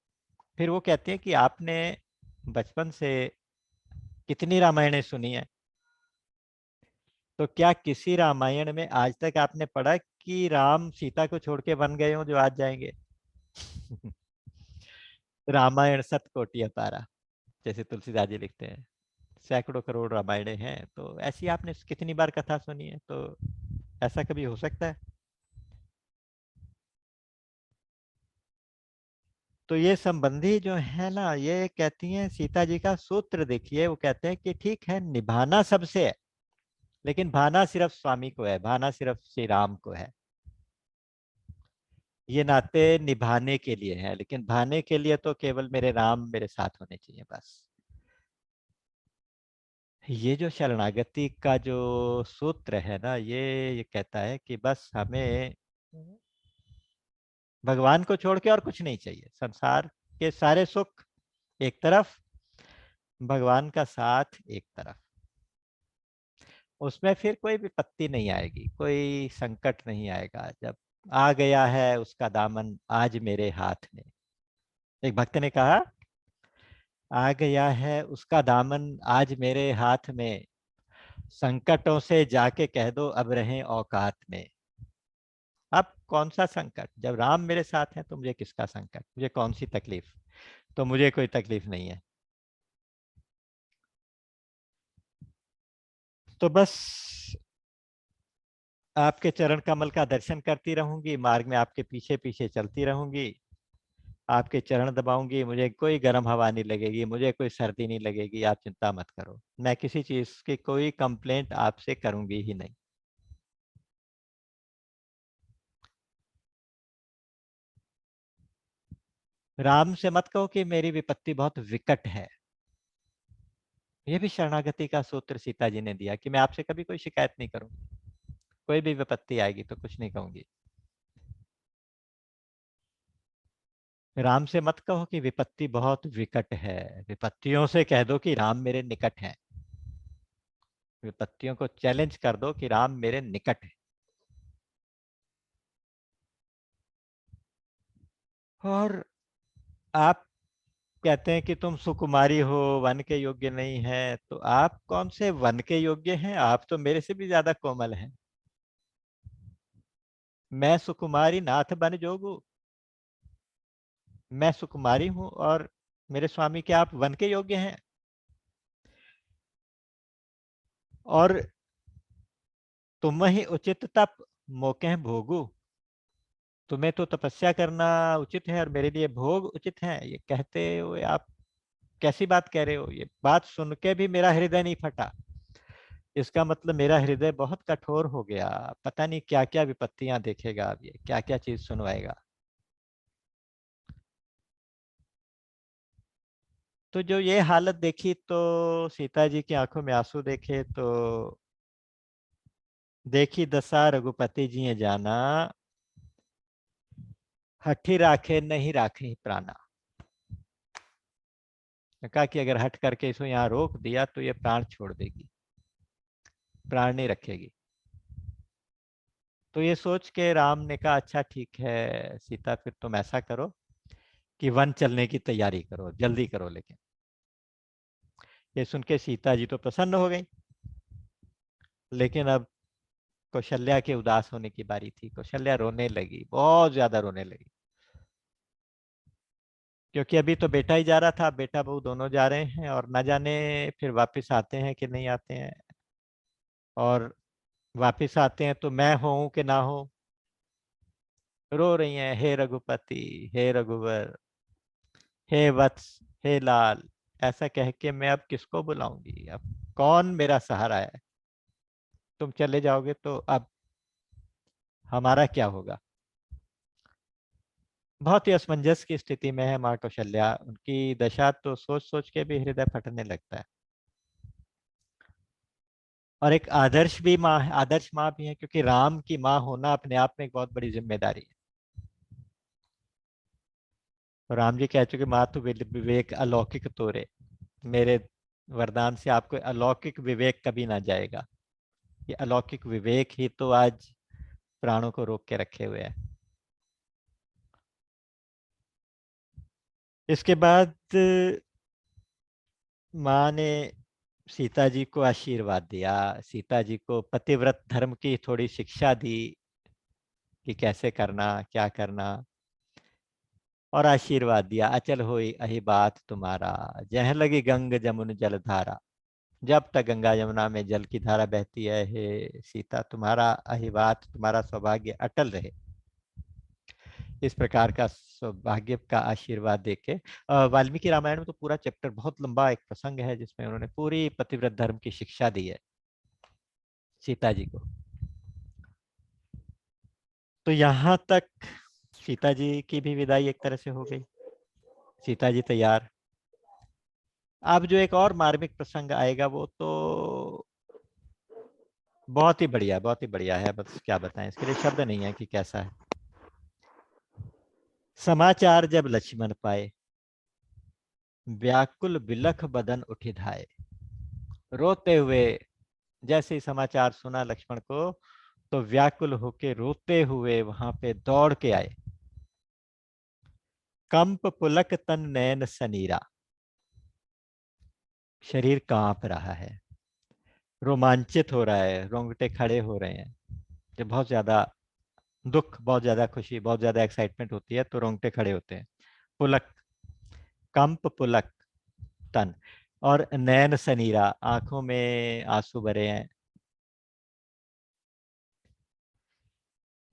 फिर वो कहती है कि आपने बचपन से कितनी रामायणें सुनी है, तो क्या किसी रामायण में आज तक आपने पढ़ा कि राम सीता को छोड़ के वन गए हों जो आज जाएंगे? रामायण सतकोटि अपारा, जैसे तुलसीदास जी लिखते हैं। सैकड़ों करोड़ रामायणें हैं, तो ऐसी आपने कितनी बार कथा सुनी है? तो ऐसा कभी हो सकता है? तो ये संबंधी जो है ना, ये कहती हैं, सीता जी का सूत्र देखिए, वो कहते हैं कि ठीक है, निभाना सबसे है, लेकिन भाना सिर्फ स्वामी को है, भाना सिर्फ श्री राम को है। ये नाते निभाने के लिए है, लेकिन भाने के लिए तो केवल मेरे राम मेरे साथ होने चाहिए बस। ये जो शरणागति का जो सूत्र है ना, ये कहता है कि बस हमें भगवान को छोड़ के और कुछ नहीं चाहिए। संसार के सारे सुख एक तरफ, भगवान का साथ एक तरफ। उसमें फिर कोई विपत्ति नहीं आएगी, कोई संकट नहीं आएगा। जब आ गया है उसका दामन आज मेरे हाथ में। एक भक्त ने कहा आ गया है उसका दामन आज मेरे हाथ में, संकटों से जाके कह दो अब रहे औकात में। अब कौन सा संकट, जब राम मेरे साथ हैं तो मुझे किसका संकट, मुझे कौन सी तकलीफ, तो मुझे कोई तकलीफ नहीं है। तो बस आपके चरण कमल का दर्शन करती रहूंगी, मार्ग में आपके पीछे पीछे चलती रहूंगी, आपके चरण दबाऊंगी, मुझे कोई गर्म हवा नहीं लगेगी, मुझे कोई सर्दी नहीं लगेगी, आप चिंता मत करो, मैं किसी चीज की कोई कंप्लेंट आपसे करूंगी ही नहीं। राम से मत कहो कि मेरी विपत्ति बहुत विकट है। ये भी शरणागति का सूत्र सीता जी ने दिया कि मैं आपसे कभी कोई शिकायत नहीं करूंगी, कोई भी विपत्ति आएगी तो कुछ नहीं कहूंगी। राम से मत कहो कि विपत्ति बहुत विकट है, विपत्तियों से कह दो कि राम मेरे निकट है। विपत्तियों को चैलेंज कर दो कि राम मेरे निकट है। और आप कहते हैं कि तुम सुकुमारी हो, वन के योग्य नहीं है, तो आप कौन से वन के योग्य हैं, आप तो मेरे से भी ज्यादा कोमल हैं। मैं सुकुमारी नाथ बन जोगू, मैं सुकुमारी हूं और मेरे स्वामी के आप वन के योग्य हैं। और तुम ही उचित तप मोके भोगू, तुम्हें तो तपस्या करना उचित है और मेरे लिए भोग उचित है, ये कहते हुए आप कैसी बात कह रहे हो। ये बात सुन के भी मेरा हृदय नहीं फटा, इसका मतलब मेरा हृदय बहुत कठोर हो गया, पता नहीं क्या क्या विपत्तियां देखेगा अब, ये क्या क्या चीज सुनवाएगा। तो जो ये हालत देखी तो सीता जी की आंखों में आंसू देखे, तो देखी दशा रघुपति जी जाना, हठी राखे नहीं राखे प्राणा। कहा कि अगर हट करके इसको यहाँ रोक दिया तो ये प्राण छोड़ देगी, प्राण नहीं रखेगी। तो ये सोच के राम ने कहा अच्छा ठीक है सीता, फिर तुम ऐसा करो कि वन चलने की तैयारी करो, जल्दी करो। लेकिन ये सुन के सीता जी तो प्रसन्न हो गई, लेकिन अब कौशल्या के उदास होने की बारी थी। कौशल्या रोने लगी, बहुत ज्यादा रोने लगी, क्योंकि अभी तो बेटा ही जा रहा था, बेटा बहू दोनों जा रहे हैं और न जाने फिर वापस आते हैं कि नहीं आते हैं, और वापस आते हैं तो मैं हूं कि ना हो। रो रही हैं, हे रघुपति, हे रघुवर, हे वत्स, हे लाल, ऐसा कह के मैं अब किसको बुलाऊंगी, अब कौन मेरा सहारा है, तुम चले जाओगे तो अब हमारा क्या होगा। बहुत ही असमंजस की स्थिति में है माँ कौशल्या, उनकी दशा तो सोच सोच के भी हृदय फटने लगता है। और एक आदर्श भी माँ है, आदर्श माँ भी है, क्योंकि राम की माँ होना अपने आप में एक बहुत बड़ी जिम्मेदारी है। तो राम जी कह चुके माँ तू विवेक अलौकिक तोरे, मेरे वरदान से आपको अलौकिक विवेक कभी ना जाएगा। ये अलौकिक विवेक ही तो आज प्राणों को रोक के रखे हुए है। इसके बाद माँ ने सीता जी को आशीर्वाद दिया, सीता जी को पतिव्रत धर्म की थोड़ी शिक्षा दी कि कैसे करना, क्या करना, और आशीर्वाद दिया अचल होई अहि बात तुम्हारा, जह लगी गंग जमुन जल धारा। जब तक गंगा यमुना में जल की धारा बहती है, हे सीता तुम्हारा अहिबात, तुम्हारा सौभाग्य अटल रहे। इस प्रकार का सौभाग्य का आशीर्वाद देके वाल्मीकि रामायण में तो पूरा चैप्टर, बहुत लंबा एक प्रसंग है जिसमें उन्होंने पूरी पतिव्रत धर्म की शिक्षा दी है सीता जी को। तो यहाँ तक सीता जी की भी विदाई एक तरह से हो गई, सीता जी तैयार। अब जो एक और मार्मिक प्रसंग आएगा वो तो बहुत ही बढ़िया, बहुत ही बढ़िया है, बस क्या बताएं, इसके लिए शब्द नहीं है कि कैसा है। समाचार जब लक्ष्मण पाए, व्याकुल बिलख बदन उठि धाये। रोते हुए, जैसे ही समाचार सुना लक्ष्मण को, तो व्याकुल होके रोते हुए वहां पे दौड़ के आए। कंप पुलक तन नयन सनीरा, शरीर कांप रहा है, रोमांचित हो रहा है, रोंगटे खड़े हो रहे हैं। जब बहुत ज्यादा दुख, बहुत ज्यादा खुशी, बहुत ज्यादा एक्साइटमेंट होती है तो रोंगटे खड़े होते हैं। पुलक, कंप पुलक तन, और नैन सनीरा, आंखों में आंसू भरे हैं।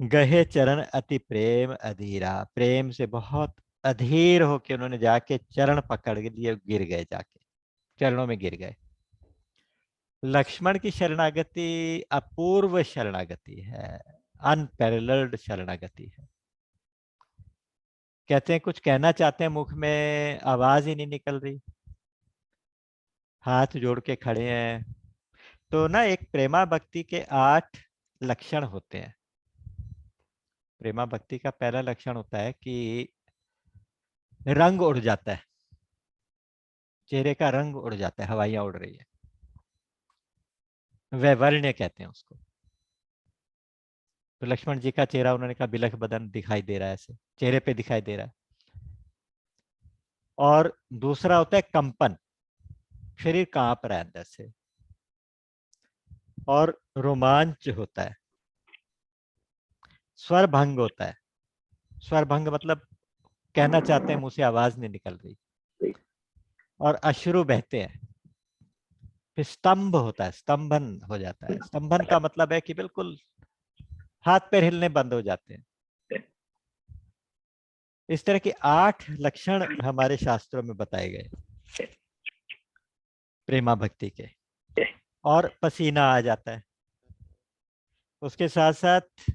गहे चरण अति प्रेम अधीरा, प्रेम से बहुत अधीर होके उन्होंने जाके चरण पकड़ लिए, गिर गए, जाके चरणों में गिर गए। लक्ष्मण की शरणागति अपूर्व शरणागति है, अनपैरेलल्ड शरणागति है। कहते हैं कुछ कहना चाहते हैं, मुख में आवाज ही नहीं निकल रही, हाथ जोड़ के खड़े हैं। तो ना, एक प्रेमा भक्ति के 8 लक्षण होते हैं। प्रेमा भक्ति का पहला लक्षण होता है कि रंग उड़ जाता है, चेहरे का रंग उड़ जाता है, हवाइयां उड़ रही है, वैवर्ण्य कहते हैं उसको। तो लक्ष्मण जी का चेहरा, उन्होंने कहा बिलख बदन दिखाई दे रहा है, ऐसे चेहरे पे दिखाई दे रहा है। और दूसरा होता है कंपन, शरीर कांप रहा है अंदर से। और रोमांच होता है, स्वर भंग होता है। स्वर भंग मतलब कहना चाहते हैं, मुंह से आवाज नहीं निकल रही। और अश्रु बहते हैं। फिर स्तंभ होता है, स्तंभन हो जाता है। स्तंभन का मतलब है कि बिल्कुल हाथ पैर हिलने बंद हो जाते हैं। इस तरह के 8 लक्षण हमारे शास्त्रों में बताए गए प्रेमा भक्ति के। और पसीना आ जाता है। उसके साथ साथ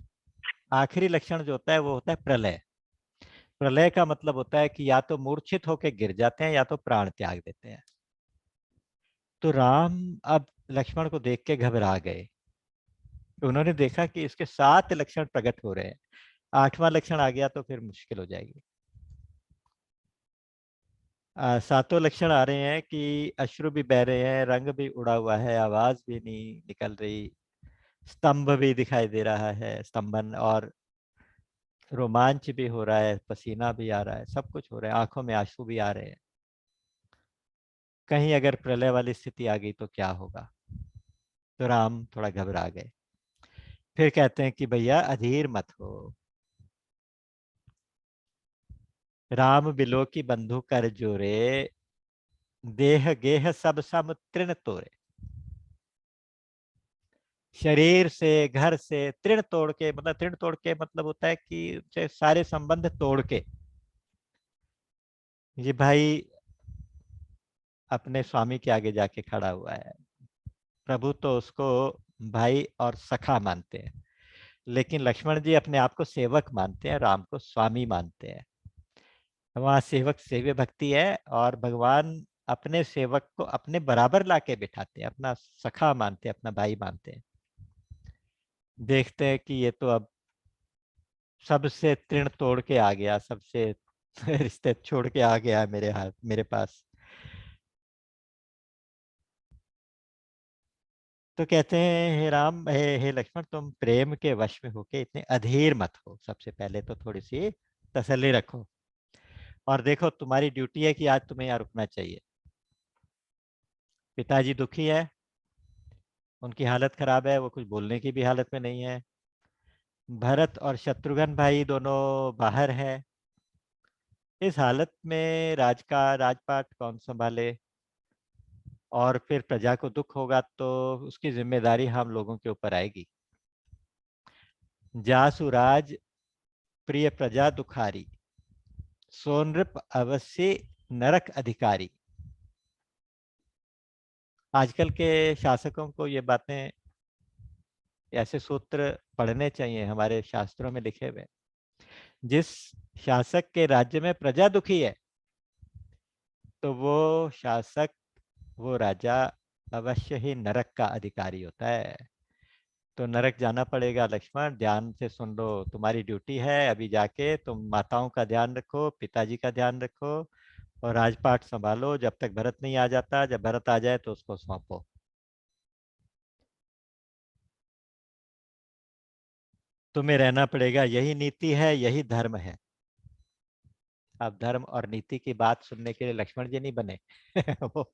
आखिरी लक्षण जो होता है वो होता है प्रलय। प्रलय का मतलब होता है कि या तो मूर्छित होकर गिर जाते हैं या तो प्राण त्याग देते हैं। तो राम अब लक्ष्मण को देख के घबरा गए। तो उन्होंने देखा कि इसके 7 लक्षण प्रकट हो रहे हैं, 8वां लक्षण आ गया तो फिर मुश्किल हो जाएगी। 7 लक्षण आ रहे हैं कि अश्रु भी बह रहे हैं, रंग भी उड़ा हुआ है, आवाज भी नहीं निकल रही, स्तंभ भी दिखाई दे रहा है, स्तंभन, और रोमांच भी हो रहा है, पसीना भी आ रहा है, सब कुछ हो रहा है, आंखों में आंसू भी आ रहे हैं। कहीं अगर प्रलय वाली स्थिति आ गई तो क्या होगा। तो राम थोड़ा घबरा गए। फिर कहते हैं कि भैया अधीर मत हो। राम बिलो की बंधु कर जोरे, देह गेह सब सम तृण तोड़े। शरीर से, घर से तृण तोड़ के, मतलब तृण तोड़ के मतलब होता है कि उनसे सारे संबंध तोड़ के। ये भाई अपने स्वामी के आगे जाके खड़ा हुआ है। प्रभु तो उसको भाई और सखा मानते हैं, लेकिन लक्ष्मण जी अपने आप को सेवक मानते हैं, राम को स्वामी मानते हैं। वहाँ सेवक सेव्य भक्ति है, और भगवान अपने सेवक को अपने बराबर लाके बिठाते हैं, अपना सखा मानते हैं, अपना भाई मानते हैं। देखते हैं कि ये तो अब सबसे तृण तोड़ के आ गया, सबसे रिश्ते छोड़ के आ गया मेरे हाथ, मेरे पास। तो कहते हैं हे राम, हे लक्ष्मण, तुम प्रेम के वश में होके इतने अधीर मत हो। सबसे पहले तो थोड़ी सी तसल्ली रखो, और देखो तुम्हारी ड्यूटी है कि आज तुम्हें यहाँ रुकना चाहिए। पिताजी दुखी है, उनकी हालत खराब है, वो कुछ बोलने की भी हालत में नहीं है। भरत और शत्रुघ्न भाई दोनों बाहर है। इस हालत में राजपाट कौन संभाले, और फिर प्रजा को दुख होगा तो उसकी जिम्मेदारी हम लोगों के ऊपर आएगी। जासुराज प्रिय प्रजा दुखारी, सोनृप अवश्य नरक अधिकारी। आजकल के शासकों को ये बातें, ऐसे सूत्र पढ़ने चाहिए, हमारे शास्त्रों में लिखे हुए। जिस शासक के राज्य में प्रजा दुखी है, तो वो शासक, वो राजा अवश्य ही नरक का अधिकारी होता है। तो नरक जाना पड़ेगा लक्ष्मण, ध्यान से सुन लो, तुम्हारी ड्यूटी है अभी जाके तुम माताओं का ध्यान रखो, पिताजी का ध्यान रखो, और राजपाट संभालो जब तक भरत नहीं आ जाता। जब भरत आ जाए तो उसको सौंपो। तुम्हें रहना पड़ेगा, यही नीति है, यही धर्म है। अब धर्म और नीति की बात सुनने के लिए लक्ष्मण जी नहीं बने वो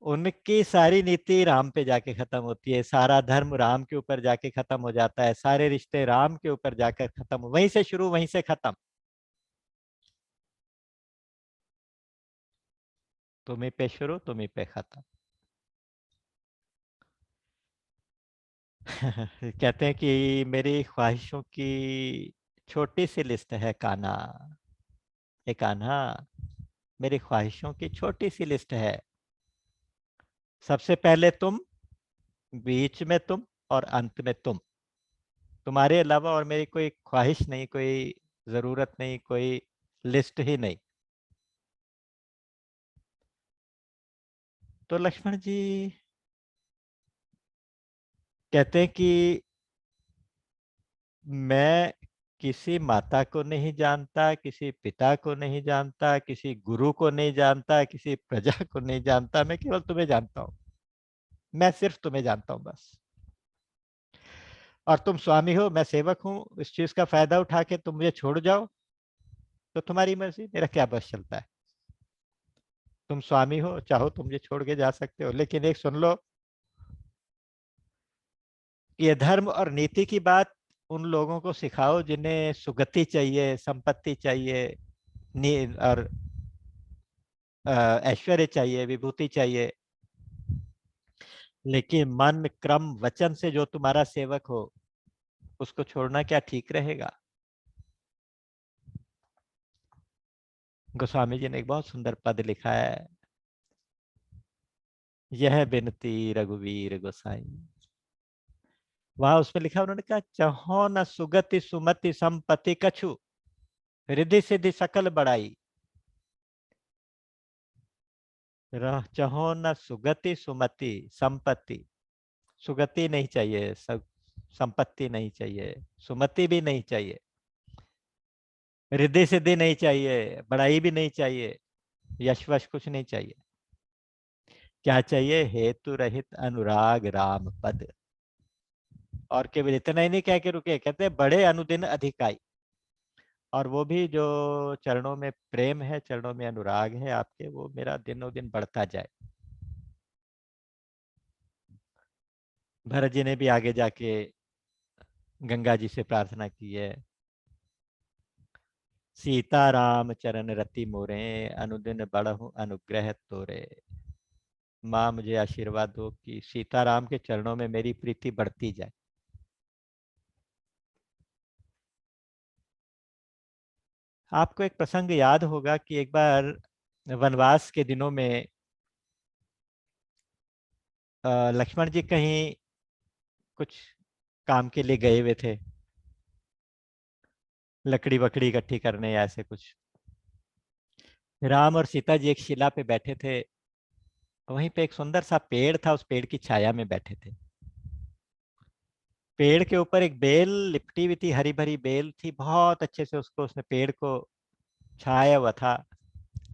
उनकी सारी नीति राम पे जाके खत्म होती है, सारा धर्म राम के ऊपर जाके खत्म हो जाता है, सारे रिश्ते राम के ऊपर जाकर खत्म, वहीं से शुरू वहीं से खत्म। तुम्ही पे शुरू तुम्ही पे खत्म। कहते हैं कि मेरी ख्वाहिशों की छोटी सी लिस्ट है कान्हा, ए कान्हा, मेरी ख्वाहिशों की छोटी सी लिस्ट है। सबसे पहले तुम, बीच में तुम, और अंत में तुम। तुम्हारे अलावा और मेरी कोई ख्वाहिश नहीं, कोई जरूरत नहीं, कोई लिस्ट ही नहीं। तो लक्ष्मण जी कहते हैं कि मैं किसी माता को नहीं जानता, किसी पिता को नहीं जानता, किसी गुरु को नहीं जानता, किसी प्रजा को नहीं जानता, मैं केवल तुम्हें जानता हूँ। मैं सिर्फ तुम्हें जानता हूँ बस। और तुम स्वामी हो, मैं सेवक हूँ, इस चीज का फायदा उठा के तुम मुझे छोड़ जाओ तो तुम्हारी मर्जी, मेरा क्या बस चलता है। तुम स्वामी हो, चाहो तुम मुझे छोड़ के जा सकते हो, लेकिन एक सुन लो, ये धर्म और नीति की बात उन लोगों को सिखाओ जिन्हें सुगति चाहिए, संपत्ति चाहिए, और ऐश्वर्य चाहिए, विभूति चाहिए। लेकिन मन क्रम वचन से जो तुम्हारा सेवक हो, उसको छोड़ना क्या ठीक रहेगा? गोस्वामी जी ने एक बहुत सुंदर पद लिखा है, यह बिनती रघुवीर गोसाई। वहां उसमें लिखा, उन्होंने कहा, चहो न सुगति सुमति संपत्ति कछु, रिद्धि सिद्धि सकल बड़ाई। चहो न सुगति सुमति संपत्ति, सुगति नहीं चाहिए, संपत्ति नहीं चाहिए, सुमति भी नहीं चाहिए, रिद्धि सिद्धि नहीं चाहिए, बड़ाई भी नहीं चाहिए, यश वश कुछ नहीं चाहिए। क्या चाहिए? हेतु रहित अनुराग राम पद। और केवल इतना ही नहीं कह के रुके, कहते हैं बड़े अनुदिन अधिकाई। और वो भी जो चरणों में प्रेम है, चरणों में अनुराग है आपके, वो मेरा दिनों दिन बढ़ता जाए। भरत जी ने भी आगे जाके गंगा जी से प्रार्थना की है, सीता राम चरण रति मोरे, अनुदिन बढ़हु अनुग्रह तोरे। माँ मुझे आशीर्वाद दो कि सीताराम के चरणों में मेरी प्रीति बढ़ती जाए। आपको एक प्रसंग याद होगा कि एक बार वनवास के दिनों में लक्ष्मण जी कहीं कुछ काम के लिए गए हुए थे, लकड़ी वकड़ी इकट्ठी करने या ऐसे कुछ। राम और सीता जी एक शिला पे बैठे थे, वहीं पे एक सुंदर सा पेड़ था, उस पेड़ की छाया में बैठे थे। पेड़ के ऊपर एक बेल लिपटी हुई थी, हरी भरी बेल थी, बहुत अच्छे से उसको उसने पेड़ को छाया हुआ था,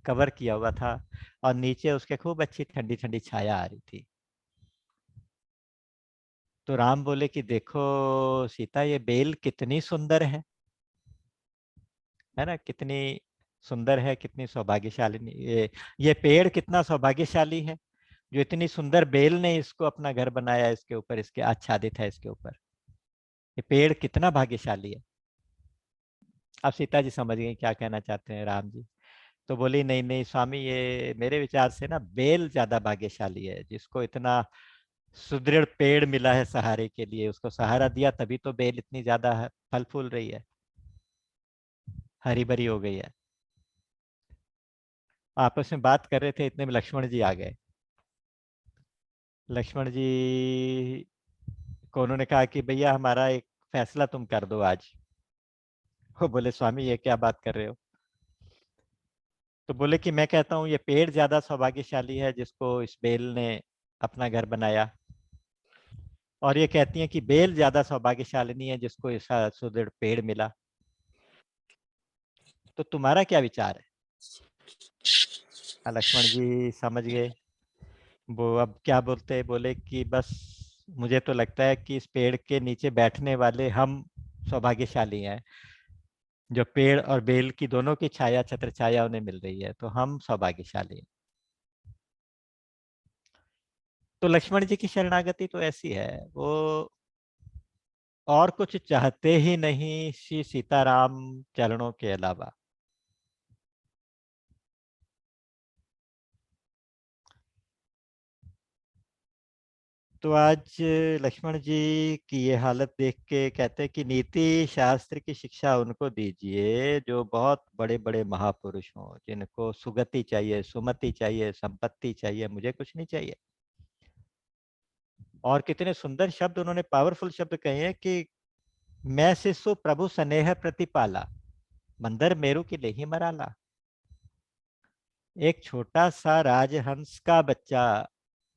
कवर किया हुआ था, और नीचे उसके खूब अच्छी ठंडी ठंडी छाया आ रही थी। तो राम बोले कि देखो सीता, ये बेल कितनी सुंदर है ना, कितनी सुंदर है, कितनी सौभाग्यशाली, ये पेड़ कितना सौभाग्यशाली है जो इतनी सुंदर बेल ने इसको अपना घर बनाया, इसके ऊपर इसके आच्छादित है, इसके ऊपर। ये पेड़ कितना भाग्यशाली है। अब सीता जी समझ गई क्या कहना चाहते हैं राम जी। तो बोली, नहीं नहीं स्वामी, ये मेरे विचार से ना बेल ज्यादा भाग्यशाली है, जिसको इतना सुदृढ़ पेड़ मिला है सहारे के लिए, उसको सहारा दिया तभी तो बेल इतनी ज्यादा फल फूल रही है, हरी भरी हो गई है। आपस में बात कर रहे थे, इतने में लक्ष्मण जी आ गए। लक्ष्मण जी को उन्होंने कहा कि भैया हमारा एक फैसला तुम कर दो आज। वो बोले, स्वामी ये क्या बात कर रहे हो? तो बोले कि मैं कहता हूँ ये पेड़ ज्यादा सौभाग्यशाली है जिसको इस बेल ने अपना घर बनाया, और ये कहती हैं कि बेल ज्यादा सौभाग्यशालिनी है जिसको ऐसा सुदृढ़ पेड़ मिला। तो तुम्हारा क्या विचार है? लक्ष्मण जी समझ गए। वो अब क्या बोलते, बोले कि बस मुझे तो लगता है कि इस पेड़ के नीचे बैठने वाले हम सौभाग्यशाली हैं, जो पेड़ और बेल की दोनों की छाया, छत्र छाया उन्हें मिल रही है, तो हम सौभाग्यशाली हैं। तो लक्ष्मण जी की शरणागति तो ऐसी है, वो और कुछ चाहते ही नहीं श्री सीताराम चरणों के अलावा। तो आज लक्ष्मण जी की ये हालत देख के कहते हैं कि नीति शास्त्र की शिक्षा उनको दीजिए जो बहुत बड़े बड़े महापुरुष हों, जिनको सुगति चाहिए, सुमति चाहिए, संपत्ति चाहिए, मुझे कुछ नहीं चाहिए। और कितने सुंदर शब्द उन्होंने, पावरफुल शब्द कहे हैं कि मैं शिशु प्रभु स्नेह प्रतिपाला, मंदर मेरु की लेही मराला। एक छोटा सा राजहंस का बच्चा,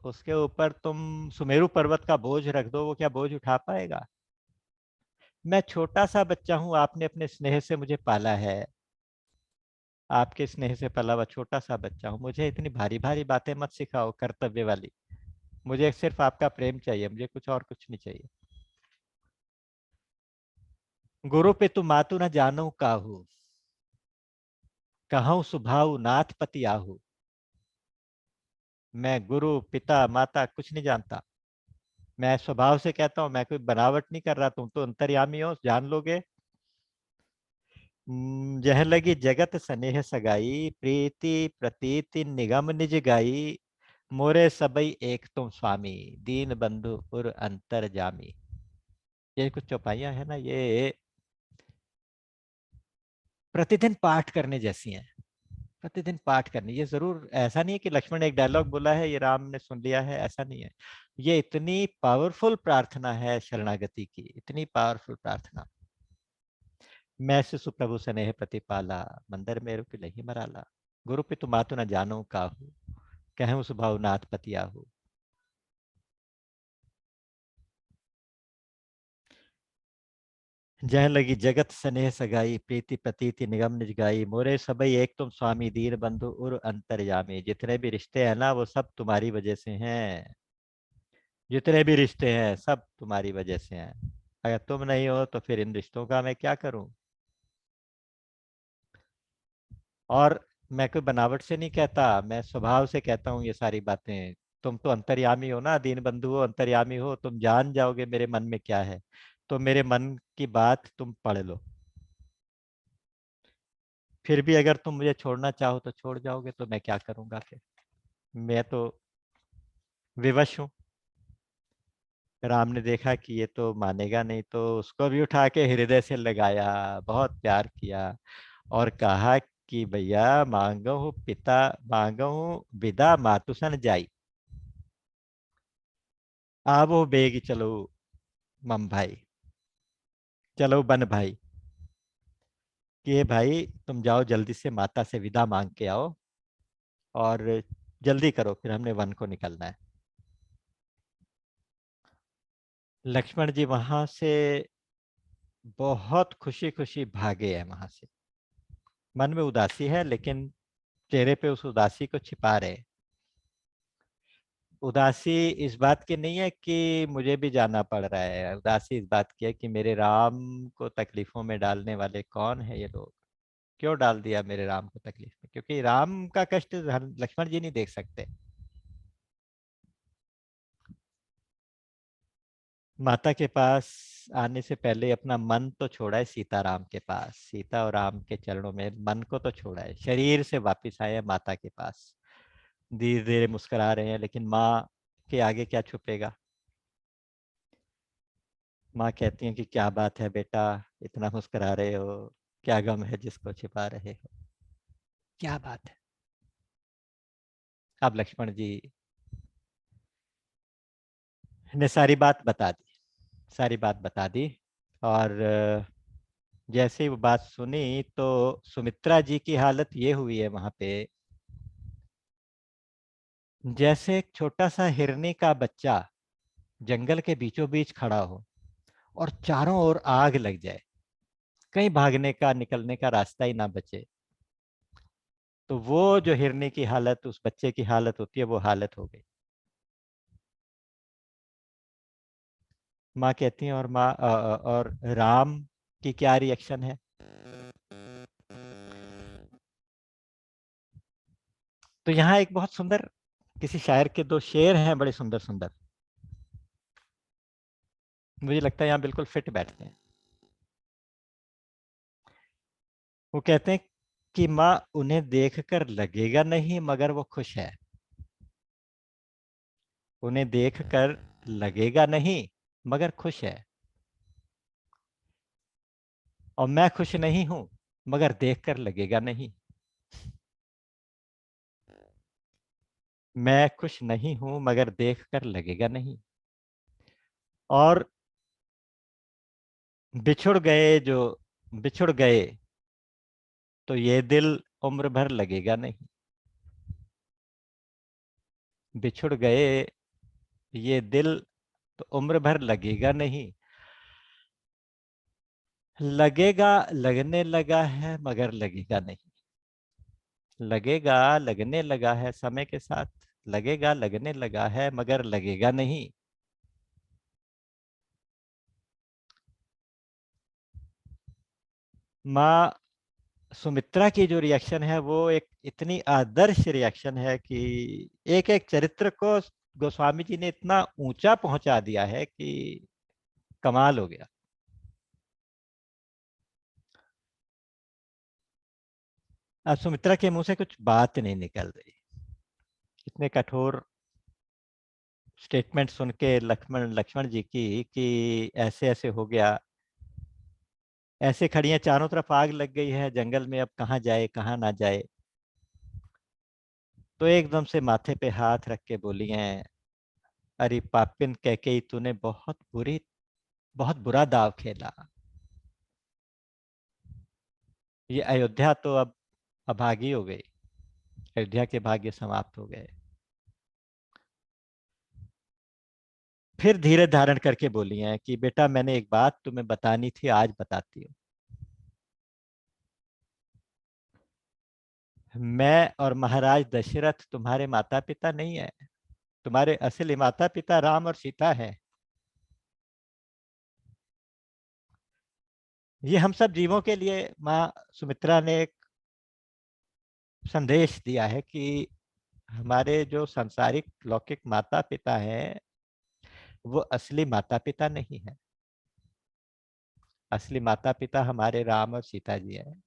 उसके ऊपर तुम सुमेरु पर्वत का बोझ रख दो, वो क्या बोझ उठा पाएगा? मैं छोटा सा बच्चा हूं, आपने अपने स्नेह से मुझे पाला है, आपके स्नेह से पला हुआ छोटा सा बच्चा हूं, मुझे इतनी भारी भारी बातें मत सिखाओ कर्तव्य वाली। मुझे सिर्फ आपका प्रेम चाहिए, मुझे कुछ और कुछ नहीं चाहिए। गुरु पे तू मातु न जानो काहू, कहूँ सुभाऊ नाथ पति आहू। मैं गुरु पिता माता कुछ नहीं जानता, मैं स्वभाव से कहता हूँ, मैं कोई बनावट नहीं कर रहा, तुम तो अंतर्यामी हो, जान लोगे। जह लगी जगत स्नेह सगाई, प्रीति प्रतीति निगम निज गाई। मोरे सबई एक तुम स्वामी, दीन बंधु उर अंतर जामी। ये कुछ चौपाइयां है ना, ये प्रतिदिन पाठ करने जैसी हैं। प्रतिदिन पाठ करनी, ये जरूर ऐसा नहीं है कि लक्ष्मण ने एक डायलॉग बोला है ये राम ने सुन लिया है, ऐसा नहीं है। ये इतनी पावरफुल प्रार्थना है शरणागति की, इतनी पावरफुल प्रार्थना। मैं शिशु प्रभु स्नेह प्रतिपाला, मंदिर मेरु की लही मराला। गुरु पितु मातु न जानो काहू, कहूँ सुभाव नाथ पति आहू। जह लगी जगत स्नेह सगाई, प्रीति प्रतीति निगम निज गाई। मोरे सबई एक तुम स्वामी, दीन बंधु उर अंतर्यामी। जितने भी रिश्ते हैं ना, वो सब तुम्हारी वजह से हैं। जितने भी रिश्ते हैं सब तुम्हारी वजह से हैं। अगर तुम नहीं हो तो फिर इन रिश्तों का मैं क्या करूं? और मैं कोई बनावट से नहीं कहता, मैं स्वभाव से कहता हूँ ये सारी बातें। तुम तो अंतर्यामी हो ना, दीन बंधु हो, अंतर्यामी हो, तुम जान जाओगे मेरे मन में क्या है। तो मेरे मन की बात तुम पढ़ लो। फिर भी अगर तुम मुझे छोड़ना चाहो तो छोड़ जाओगे, तो मैं क्या करूंगा फिर? मैं तो विवश हूँ। राम ने देखा कि ये तो मानेगा नहीं, तो उसको भी उठा के हृदय से लगाया, बहुत प्यार किया और कहा कि भैया मांगो हूँ पिता, मांगो हूँ विदा मातुसन जाई, आवो बेग चलो मम भाई, चलो बन भाई। कि ये भाई तुम जाओ जल्दी से माता से विदा मांग के आओ, और जल्दी करो, फिर हमने वन को निकलना है। लक्ष्मण जी वहां से बहुत खुशी खुशी भागे हैं वहां से। मन में उदासी है, लेकिन चेहरे पे उस उदासी को छिपा रहे। उदासी इस बात की नहीं है कि मुझे भी जाना पड़ रहा है, उदासी इस बात की है कि मेरे राम को तकलीफों में डालने वाले कौन है ये लोग। क्यों डाल दिया मेरे राम को तकलीफ में? क्योंकि राम का कष्ट लक्ष्मण जी नहीं देख सकते। माता के पास आने से पहले अपना मन तो छोड़ा है सीताराम के पास, सीता और राम के चरणों में मन को तो छोड़ा है, शरीर से वापिस आए हैं माता के पास। धीरे धीरे मुस्कुरा रहे हैं, लेकिन माँ के आगे क्या छुपेगा। माँ कहती है कि क्या बात है बेटा, इतना मुस्कुरा रहे हो, क्या गम है जिसको छिपा रहे हो, क्या बात है। अब लक्ष्मण जी ने सारी बात बता दी, सारी बात बता दी। और जैसे ही वो बात सुनी तो सुमित्रा जी की हालत ये हुई है वहां पे, जैसे एक छोटा सा हिरनी का बच्चा जंगल के बीचों बीच खड़ा हो और चारों ओर आग लग जाए, कहीं भागने का निकलने का रास्ता ही ना बचे। तो वो जो हिरनी की हालत, उस बच्चे की हालत होती है, वो हालत हो गई। माँ कहती हैं, और और राम की क्या रिएक्शन है? तो यहाँ एक बहुत सुंदर किसी शायर के दो शेर हैं बड़े सुंदर सुंदर, मुझे लगता है यहाँ बिल्कुल फिट बैठते हैं। वो कहते हैं कि माँ उन्हें देखकर लगेगा नहीं मगर वो खुश है। उन्हें देखकर लगेगा नहीं मगर खुश है। और मैं खुश नहीं हूं मगर देखकर लगेगा नहीं। मैं खुश नहीं हूं मगर देखकर लगेगा नहीं। और बिछुड़ गए जो बिछुड़ गए तो ये दिल उम्र भर लगेगा नहीं। बिछुड़ गए ये दिल तो उम्र भर लगेगा नहीं। लगेगा लगने लगा है मगर लगेगा नहीं। लगेगा लगने लगा है समय के साथ। लगेगा लगने लगा है मगर लगेगा नहीं। माँ सुमित्रा की जो रिएक्शन है वो एक इतनी आदर्श रिएक्शन है कि एक एक चरित्र को गोस्वामी जी ने इतना ऊंचा पहुंचा दिया है कि कमाल हो गया। अब सुमित्रा के मुंह से कुछ बात नहीं निकल रही। इतने कठोर स्टेटमेंट सुन के लक्ष्मण लक्ष्मण जी की कि ऐसे ऐसे हो गया। ऐसे खड़ी हैं, चारों तरफ आग लग गई है जंगल में, अब कहाँ जाए कहाँ ना जाए। तो एकदम से माथे पे हाथ रख के बोली हैं, अरे पापिन कैकेयी तूने बहुत बुरा दाव खेला। ये अयोध्या तो अब अभागी हो गई। अयोध्या के भाग्य समाप्त हो गए। फिर धीरे धारण करके बोली हैं कि बेटा मैंने एक बात तुम्हें बतानी थी, आज बताती हूँ। मैं और महाराज दशरथ तुम्हारे माता पिता नहीं है। तुम्हारे असली माता पिता राम और सीता हैं। ये हम सब जीवों के लिए माँ सुमित्रा ने एक संदेश दिया है कि हमारे जो सांसारिक लौकिक माता पिता हैं वो असली माता पिता नहीं है। असली माता पिता हमारे राम और सीता जी हैं।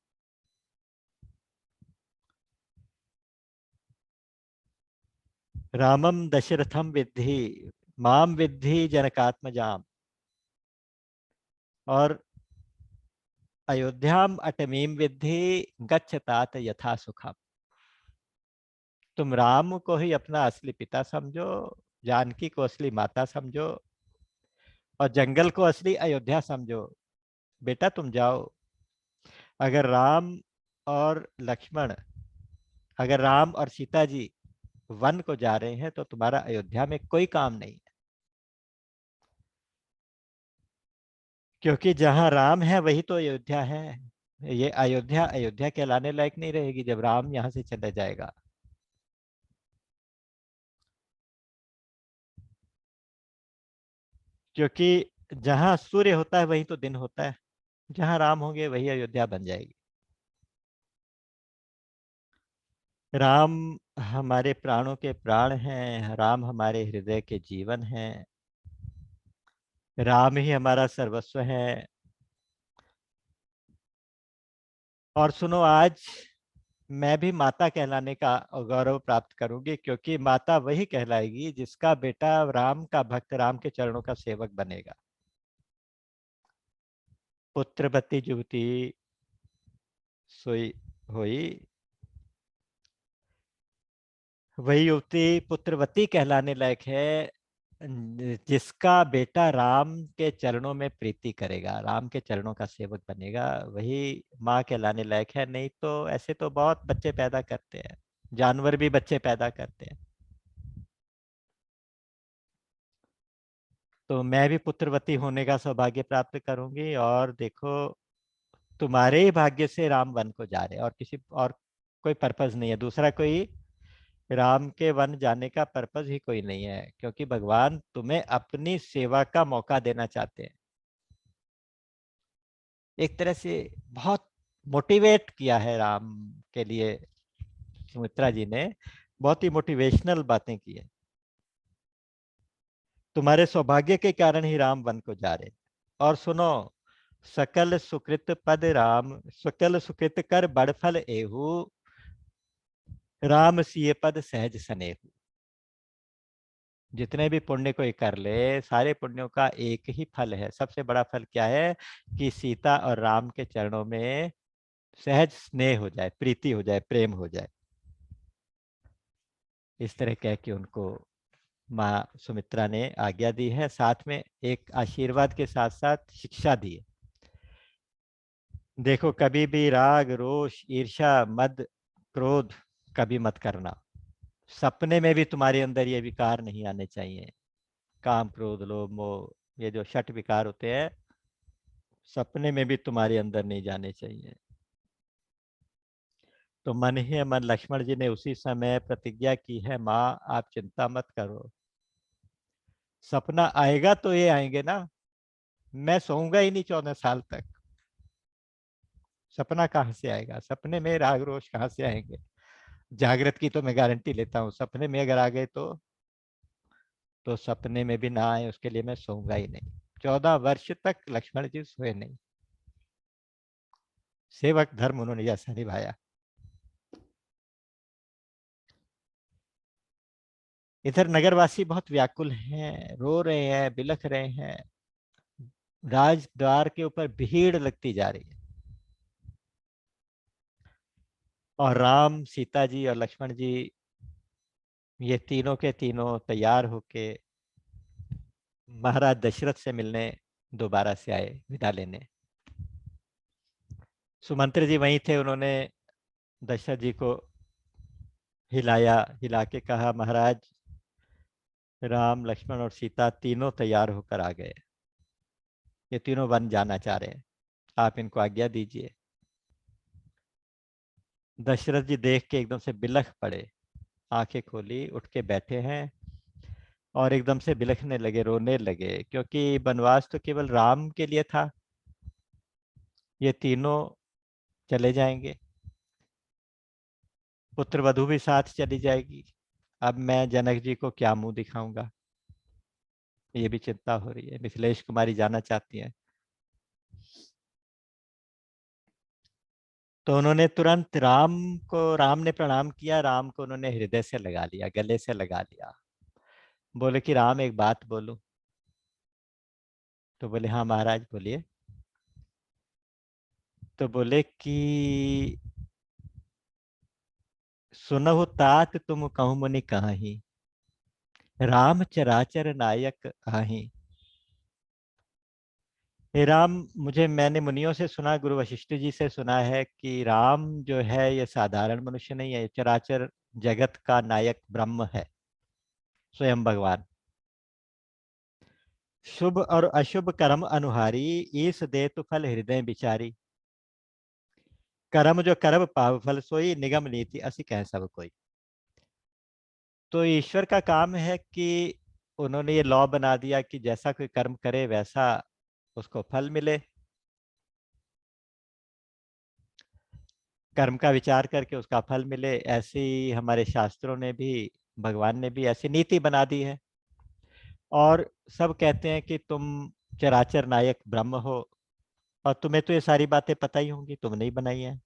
रामम दशरथम विद्धि माम विद्धि जनकात्मजाम। और अयोध्याम अटमीम विद्धि गच्छतात यथा सुखम। तुम राम को ही अपना असली पिता समझो, जानकी को असली माता समझो, और जंगल को असली अयोध्या समझो। बेटा तुम जाओ। अगर राम और लक्ष्मण अगर राम और सीता जी वन को जा रहे हैं तो तुम्हारा अयोध्या में कोई काम नहीं है। क्योंकि जहां राम है वही तो अयोध्या है। ये अयोध्या अयोध्या कहलाने लायक नहीं रहेगी जब राम यहाँ से चला जाएगा। क्योंकि जहां सूर्य होता है वही तो दिन होता है। जहां राम होंगे वही अयोध्या बन जाएगी। राम हमारे प्राणों के प्राण हैं। राम हमारे हृदय के जीवन हैं। राम ही हमारा सर्वस्व है। और सुनो, आज मैं भी माता कहलाने का गौरव प्राप्त करूंगी, क्योंकि माता वही कहलाएगी जिसका बेटा राम का भक्त, राम के चरणों का सेवक बनेगा। पुत्रवती युवती सोई हुई। वही युवती पुत्रवती कहलाने लायक है जिसका बेटा राम के चरणों में प्रीति करेगा, राम के चरणों का सेवक बनेगा। वही माँ कहलाने लायक है। नहीं तो ऐसे तो बहुत बच्चे पैदा करते हैं, जानवर भी बच्चे पैदा करते हैं। तो मैं भी पुत्रवती होने का सौभाग्य प्राप्त करूंगी। और देखो, तुम्हारे ही भाग्य से राम वन को जा रहे हैं, और किसी और कोई पर्पज नहीं है, दूसरा कोई राम के वन जाने का पर्पज ही कोई नहीं है, क्योंकि भगवान तुम्हें अपनी सेवा का मौका देना चाहते हैं। एक तरह से बहुत मोटिवेट किया है राम के लिए सुमित्रा जी ने। बहुत ही मोटिवेशनल बातें की है। तुम्हारे सौभाग्य के कारण ही राम वन को जा रहे। और सुनो, सकल सुकृत पद राम, सकल सुकृत कर बड़ फल एहू, राम सिय पद सहज सनेहू। जितने भी पुण्य कोई कर ले, सारे पुण्यों का एक ही फल है। सबसे बड़ा फल क्या है? कि सीता और राम के चरणों में सहज स्नेह हो जाए, प्रीति हो जाए, प्रेम हो जाए। इस तरह कह के उनको माँ सुमित्रा ने आज्ञा दी है। साथ में एक आशीर्वाद के साथ साथ शिक्षा दी है। देखो, कभी भी राग, रोष, ईर्ष्या, मद, क्रोध कभी मत करना। सपने में भी तुम्हारे अंदर ये विकार नहीं आने चाहिए। काम, क्रोध, लोभ, मोह, ये जो षट विकार होते हैं, सपने में भी तुम्हारे अंदर नहीं जाने चाहिए। तो मन ही मन लक्ष्मण जी ने उसी समय प्रतिज्ञा की है, माँ आप चिंता मत करो, सपना आएगा तो ये आएंगे ना, मैं सोऊंगा ही नहीं 14 साल तक। सपना कहाँ से आएगा? सपने में राग रोष कहाँ से आएंगे? जागृत की तो मैं गारंटी लेता हूँ, सपने में अगर आ गए तो सपने में भी ना आए उसके लिए मैं सोऊंगा ही नहीं। 14 वर्ष तक लक्ष्मण जी सोए नहीं। सेवक धर्म उन्होंने ऐसा निभाया। इधर नगरवासी बहुत व्याकुल हैं, रो रहे हैं, बिलख रहे हैं। राजद्वार के ऊपर भीड़ लगती जा रही है। और राम, सीता जी और लक्ष्मण जी, ये तीनों के तीनों तैयार होके महाराज दशरथ से मिलने दोबारा से आए, विदा लेने। सुमंत्र जी वहीं थे। उन्होंने दशरथ जी को हिलाया, हिला के कहा, महाराज राम, लक्ष्मण और सीता तीनों तैयार होकर आ गए। ये तीनों वन जाना चाह रहे हैं, आप इनको आज्ञा दीजिए। दशरथ जी देख के एकदम से बिलख पड़े, आंखें खोली, उठ के बैठे हैं और एकदम से बिलखने लगे, रोने लगे, क्योंकि वनवास तो केवल राम के लिए था। ये तीनों चले जाएंगे, पुत्र वधू भी साथ चली जाएगी। अब मैं जनक जी को क्या मुंह दिखाऊंगा? ये भी चिंता हो रही है। मिथिलेश कुमारी जाना चाहती हैं। तो उन्होंने तुरंत राम ने प्रणाम किया, राम को उन्होंने हृदय से लगा लिया, गले से लगा लिया। बोले कि राम एक बात बोलूं? तो बोले हाँ महाराज बोलिए। तो बोले कि सुनहु तात तुम कहूँ मुनि कहाही, राम चराचर नायक आही। हे राम, मैंने मुनियों से सुना, गुरु वशिष्ठ जी से सुना है कि राम जो है ये साधारण मनुष्य नहीं है, ये चराचर जगत का नायक ब्रह्म है, स्वयं भगवान। शुभ और अशुभ कर्म अनुहारी, ईस दे तो फल हृदय बिचारी। कर्म जो करब पाव फल सोई, निगम नीति असी कह सब कोई। तो ईश्वर का काम है कि उन्होंने ये लॉ बना दिया कि जैसा कोई कर्म करे वैसा उसको फल मिले। कर्म का विचार करके उसका फल मिले, ऐसी हमारे शास्त्रों ने भी, भगवान ने भी ऐसी नीति बना दी है। और सब कहते हैं कि तुम चराचर नायक ब्रह्म हो, और तुम्हें तो ये सारी बातें पता ही होंगी, तुमने ही बनाई है।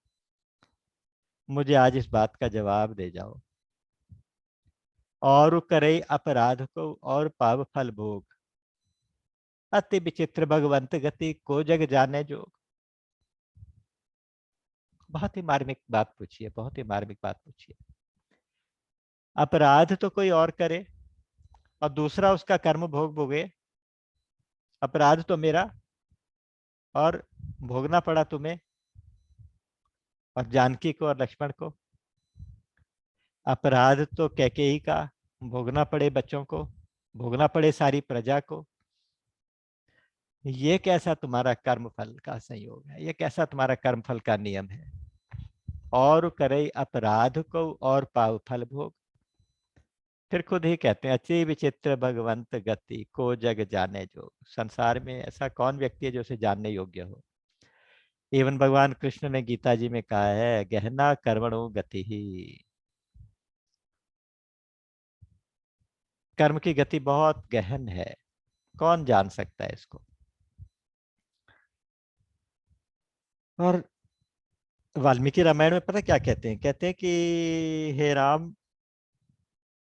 मुझे आज इस बात का जवाब दे जाओ। और करे अपराध को और पाव फल भोग, अति विचित्र भगवंत गति को जग जाने जो। बहुत ही मार्मिक बात पूछी है, बहुत ही मार्मिक बात पूछी है। अपराध तो कोई और करे और दूसरा उसका कर्म भोग भोगे। अपराध तो मेरा, और भोगना पड़ा तुम्हें और जानकी को और लक्ष्मण को। अपराध तो कैकेयी का, भोगना पड़े बच्चों को, भोगना पड़े सारी प्रजा को। ये कैसा तुम्हारा कर्म फल का संयोग है? ये कैसा तुम्हारा कर्म फल का नियम है? और करे अपराध को और पाव फल भोग। फिर खुद ही कहते हैं, अति विचित्र भगवंत गति को जग जाने जो। संसार में ऐसा कौन व्यक्ति है जो उसे जानने योग्य हो? इवन भगवान कृष्ण ने गीता जी में कहा है, गहना कर्मणो गति ही। कर्म की गति बहुत गहन है, कौन जान सकता है इसको। और वाल्मीकि रामायण में पता क्या कहते हैं? कहते हैं कि हे राम,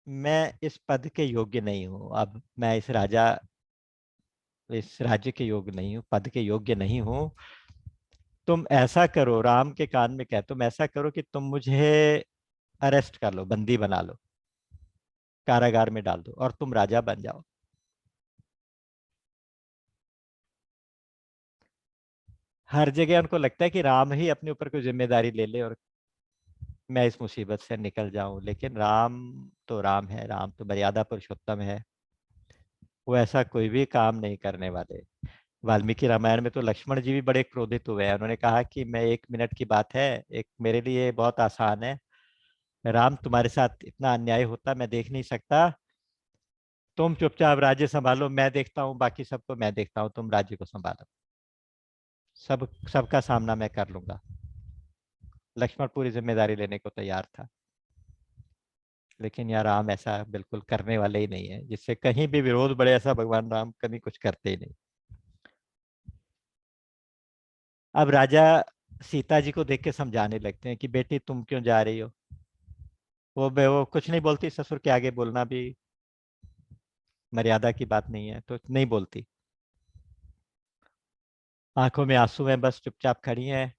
मैं इस पद के योग्य नहीं हूं, अब मैं इस राज्य के योग्य नहीं हूँ, पद के योग्य नहीं हूँ। तुम ऐसा करो, राम के कान में कह, तुम ऐसा करो कि तुम मुझे अरेस्ट कर लो, बंदी बना लो, कारागार में डाल दो और तुम राजा बन जाओ। हर जगह उनको लगता है कि राम ही अपने ऊपर कोई जिम्मेदारी ले ले और मैं इस मुसीबत से निकल जाऊं, लेकिन राम तो राम है, राम तो मर्यादा पुरुषोत्तम है, वो ऐसा कोई भी काम नहीं करने वाले। वाल्मीकि रामायण में तो लक्ष्मण जी भी बड़े क्रोधित हुए हैं, उन्होंने कहा कि मैं 1 मिनट की बात है, एक मेरे लिए बहुत आसान है, राम तुम्हारे साथ इतना अन्याय होता मैं देख नहीं सकता, तुम चुपचाप राज्य संभालो, मैं देखता हूँ, बाकी सबको मैं देखता हूँ, तुम राज्य को संभालो, सबका सामना मैं कर लूंगा। लक्ष्मण पूरी जिम्मेदारी लेने को तैयार था, लेकिन यार राम ऐसा बिल्कुल करने वाले ही नहीं है, जिससे कहीं भी विरोध बढ़े ऐसा भगवान राम कभी कुछ करते ही नहीं। अब राजा सीता जी को देख के समझाने लगते हैं कि बेटी तुम क्यों जा रही हो। वो कुछ नहीं बोलती, ससुर के आगे बोलना भी मर्यादा की बात नहीं है, तो नहीं बोलती, आंखों में आंसू है, बस चुपचाप खड़ी हैं।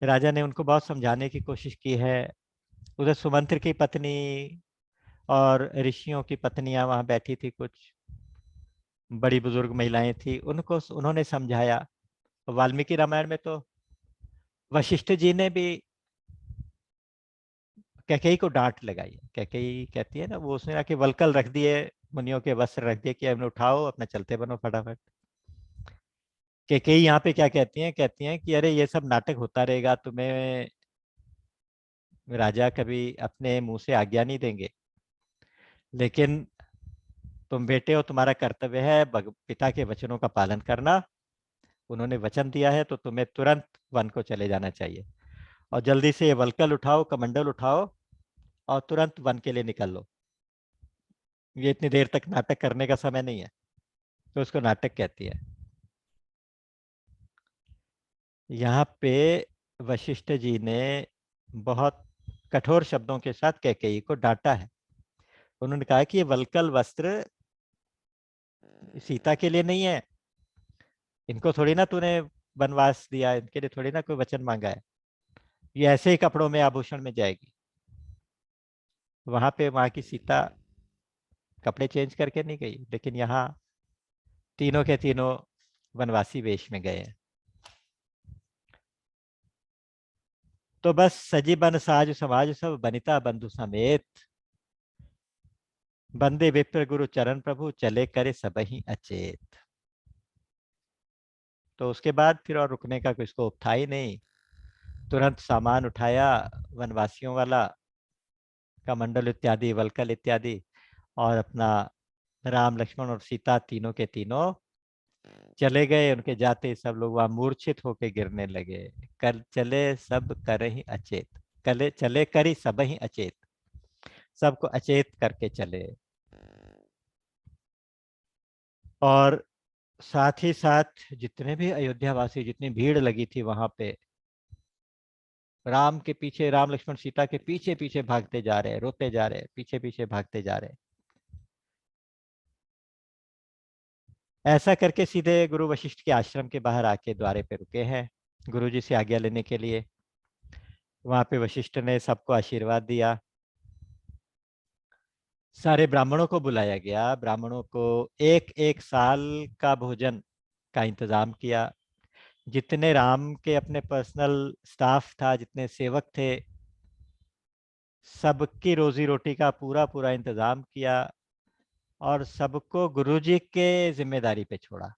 राजा ने उनको बहुत समझाने की कोशिश की है। उधर सुमंत्र की पत्नी और ऋषियों की पत्नियां वहां बैठी थी, कुछ बड़ी बुजुर्ग महिलाएं थी, उनको उन्होंने समझाया। वाल्मीकि रामायण में तो वशिष्ठ जी ने भी कैकेयी को डांट लगाई है। कैकेयी कहती है ना, वो उसने आके वलकल रख दिए, मुनियों के वस्त्र रख दिए कि अपने उठाओ, अपना चलते बनो फटाफट। कैकेयी यहाँ पे क्या कहती हैं? कहती हैं कि अरे ये सब नाटक होता रहेगा, तुम्हें राजा कभी अपने मुंह से आज्ञा नहीं देंगे, लेकिन तुम बेटे हो, तुम्हारा कर्तव्य है पिता के वचनों का पालन करना, उन्होंने वचन दिया है तो तुम्हें तुरंत वन को चले जाना चाहिए, और जल्दी से ये वलकल उठाओ, कमंडल उठाओ और तुरंत वन के लिए निकल लो, ये इतनी देर तक नाटक करने का समय नहीं है। तो उसको नाटक कहती है। यहाँ पे वशिष्ठ जी ने बहुत कठोर शब्दों के साथ कैकेयी को डांटा है। उन्होंने कहा कि ये वलकल वस्त्र सीता के लिए नहीं है, इनको थोड़ी ना तूने वनवास दिया, इनके लिए थोड़ी ना कोई वचन मांगा है, ये ऐसे ही कपड़ों में आभूषण में जाएगी। वहां पे वहां की सीता कपड़े चेंज करके नहीं गई, लेकिन यहाँ तीनों के तीनों वनवासी वेश में गए हैं। तो बस सजी बन साज समाज सब बनिता बंधु समेत, बंदे विप्र गुरु चरण प्रभु चले करे सबहि अचेत। तो उसके बाद फिर और रुकने का कोई स्कोप था ही नहीं, तुरंत सामान उठाया वनवासियों वाला, कमंडल इत्यादि, वलकल इत्यादि, और अपना राम लक्ष्मण और सीता तीनों के तीनों चले गए। उनके जाते सब लोग वहां मूर्छित होके गिरने लगे। कर चले सब कर ही अचेत, कले चले कर ही सब ही अचेत, सबको अचेत करके चले। और साथ ही साथ जितने भी अयोध्या वासी, जितनी भीड़ लगी थी वहां पे, राम के पीछे, राम लक्ष्मण सीता के पीछे पीछे भागते जा रहे, रोते जा रहे, पीछे पीछे भागते जा रहे। ऐसा करके सीधे गुरु वशिष्ठ के आश्रम के बाहर आके द्वारे पे रुके हैं गुरु जी से आज्ञा लेने के लिए। वहां पे वशिष्ठ ने सबको आशीर्वाद दिया, सारे ब्राह्मणों को बुलाया गया, ब्राह्मणों को एक एक साल का भोजन का इंतजाम किया। जितने राम के अपने पर्सनल स्टाफ था, जितने सेवक थे, सबकी रोजी रोटी का पूरा पूरा इंतजाम किया, और सबको गुरुजी के जिम्मेदारी पे छोड़ा।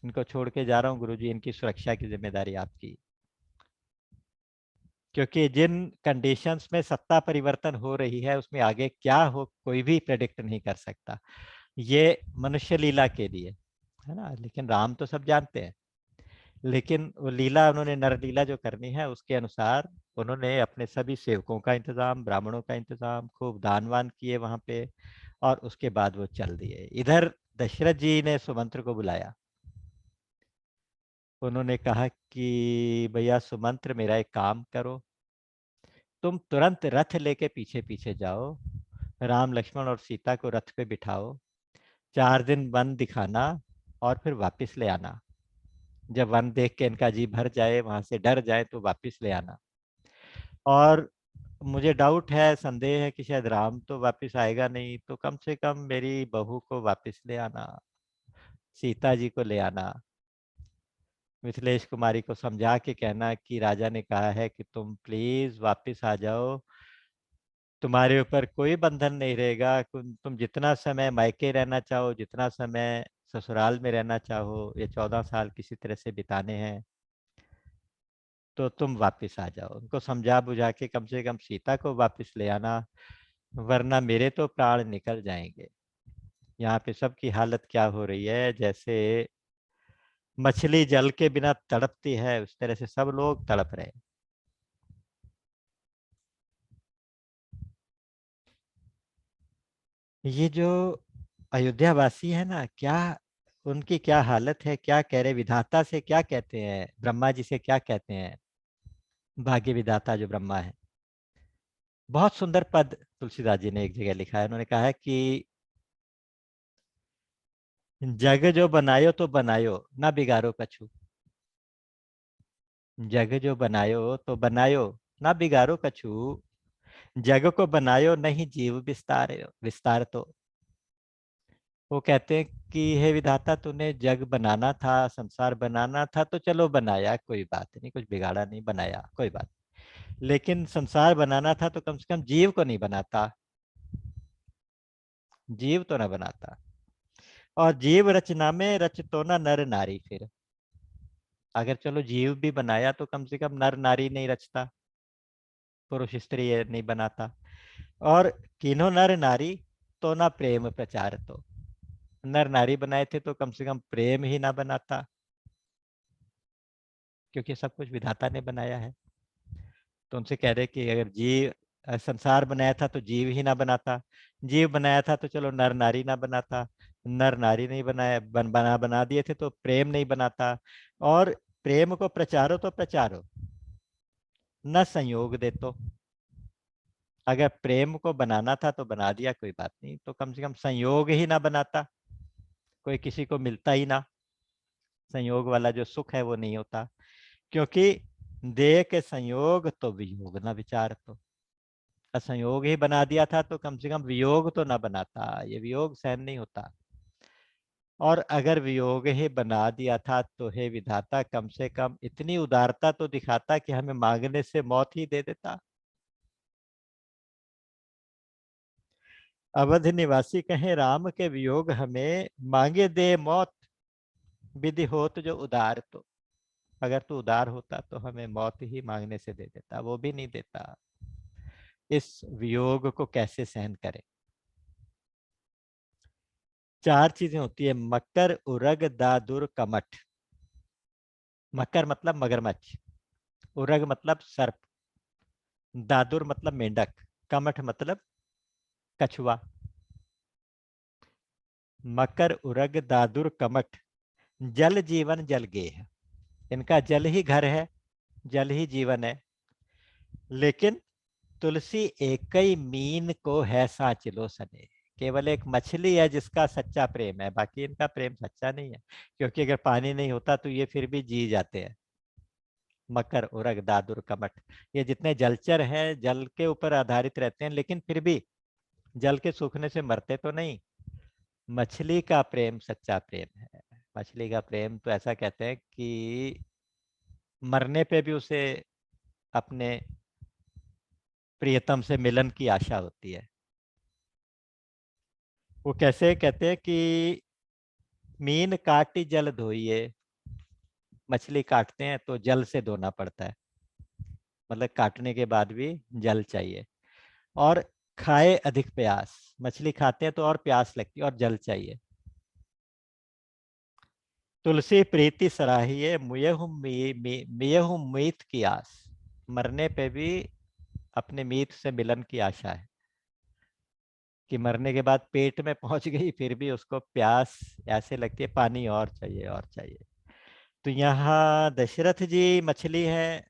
इनको छोड़ के जा रहा हूँ गुरुजी, इनकी सुरक्षा की जिम्मेदारी आपकी। क्योंकि जिन कंडीशंस में सत्ता परिवर्तन हो रही है, उसमें आगे क्या हो कोई भी प्रेडिक्ट नहीं कर सकता। ये मनुष्य लीला के लिए है ना, लेकिन राम तो सब जानते हैं। लेकिन वो लीला, उन्होंने नर लीला जो करनी है उसके अनुसार उन्होंने अपने सभी सेवकों का इंतजाम, ब्राह्मणों का इंतजाम, खूब दान वान किए वहां पे, और उसके बाद वो चल दिए। इधर दशरथ जी ने सुमंत्र को बुलाया। उन्होंने कहा कि भैया सुमंत्र, मेरा एक काम करो, तुम तुरंत रथ लेके पीछे पीछे जाओ, राम लक्ष्मण और सीता को रथ पे बिठाओ, 4 दिन वन दिखाना और फिर वापस ले आना। जब वन देख के इनका जी भर जाए, वहां से डर जाए, तो वापस ले आना। और मुझे डाउट है, संदेह है कि शायद राम तो वापस आएगा नहीं, तो कम से कम मेरी बहू को वापस ले आना, सीता जी को ले आना। मिथिलेश कुमारी को समझा के कहना कि राजा ने कहा है कि तुम प्लीज वापस आ जाओ, तुम्हारे ऊपर कोई बंधन नहीं रहेगा, तुम जितना समय मायके रहना चाहो, जितना समय ससुराल में रहना चाहो, ये 14 साल किसी तरह से बिताने हैं, तो तुम वापस आ जाओ। उनको समझा बुझा के कम से कम सीता को वापस ले आना, वरना मेरे तो प्राण निकल जाएंगे। यहाँ पे सबकी हालत क्या हो रही है, जैसे मछली जल के बिना तड़पती है, उस तरह से सब लोग तड़प रहे हैं। ये जो अयोध्या वासी है ना, क्या उनकी क्या हालत है, क्या कह रहे, विधाता से क्या कहते हैं, ब्रह्मा जी से क्या कहते हैं, भाग्य विधाता जो ब्रह्मा है। बहुत सुंदर पद तुलसीदास जी ने एक जगह लिखा है। उन्होंने कहा है कि जग जो बनायो तो बनायो, ना बिगाड़ो कछु। जग जो बनायो तो बनायो, ना बिगाड़ो कछु। जग को बनायो नहीं जीव विस्तार विस्तार तो। वो कहते हैं कि हे विधाता, तूने जग बनाना था, संसार बनाना था, तो चलो बनाया, कोई बात नहीं, कुछ बिगाड़ा नहीं, बनाया कोई बात। लेकिन संसार बनाना था तो कम से कम जीव को नहीं बनाता, जीव तो ना बनाता। और जीव रचना में रच तो ना नर नारी फिर। अगर चलो जीव भी बनाया तो कम से कम नर नारी नहीं रचता, पुरुष स्त्री ये नहीं बनाता। और किन्हों नर नारी, तो ना प्रेम प्रचार तो। नर नारी बनाए थे तो कम से कम प्रेम ही ना बनाता, क्योंकि सब कुछ विधाता ने बनाया है। तो उनसे कह रहे कि अगर जीव संसार बनाया था तो जीव ही ना बनाता, जीव बनाया था तो चलो नर नारी ना बनाता, नर नारी नहीं बनाया, बना दिए थे तो प्रेम नहीं बनाता। और प्रेम को प्रचारो तो प्रचारो, न संयोग दे तो। अगर प्रेम को बनाना था तो बना दिया, कोई बात नहीं, तो कम से कम संयोग ही ना बनाता, कोई किसी को मिलता ही ना, संयोग वाला जो सुख है वो नहीं होता। क्योंकि देह के संयोग तो वियोग ना विचार तो। संयोग ही बना दिया था तो कम से कम वियोग तो ना बनाता, ये वियोग सहन नहीं होता। और अगर वियोग ही बना दिया था तो हे विधाता, कम से कम इतनी उदारता तो दिखाता कि हमें मांगने से मौत ही दे देता। अवध निवासी कहें राम के वियोग हमें, मांगे दे मौत विधि होत जो उदार तो। अगर तू उदार होता तो हमें मौत ही मांगने से दे देता, वो भी नहीं देता। इस वियोग को कैसे सहन करें। 4 चीजें होती है, मकर उरग दादुर कमठ। मकर मतलब मगरमच्छ, उरग मतलब सर्प, दादुर मतलब मेंढक, कमठ मतलब कछुआ। मकर उरग दादुर कमठ, जल जीवन जल गेह। इनका जल ही घर है, जल ही जीवन है। लेकिन तुलसी एक ही मीन को है साचिलो सने। केवल एक मछली है जिसका सच्चा प्रेम है, बाकी इनका प्रेम सच्चा नहीं है। क्योंकि अगर पानी नहीं होता तो ये फिर भी जी जाते हैं। मकर उरग दादुर कमठ, ये जितने जलचर हैं जल के ऊपर आधारित रहते हैं, लेकिन फिर भी जल के सूखने से मरते तो नहीं। मछली का प्रेम सच्चा प्रेम है। मछली का प्रेम तो ऐसा कहते हैं कि मरने पे भी उसे अपने प्रियतम से मिलन की आशा होती है। वो कैसे कहते हैं कि मीन काटी जल धोइए। मछली काटते हैं तो जल से धोना पड़ता है, मतलब काटने के बाद भी जल चाहिए। और खाए अधिक प्यास, मछली खाते हैं तो और प्यास लगती है और जल चाहिए। तुलसी प्रीति सराहिए, मुयहु मीत की आस। मरने पे भी अपने मीत से मिलन की आशा है। कि मरने के बाद पेट में पहुंच गई, फिर भी उसको प्यास ऐसे लगती है, पानी और चाहिए और चाहिए। तो यहाँ दशरथ जी मछली हैं,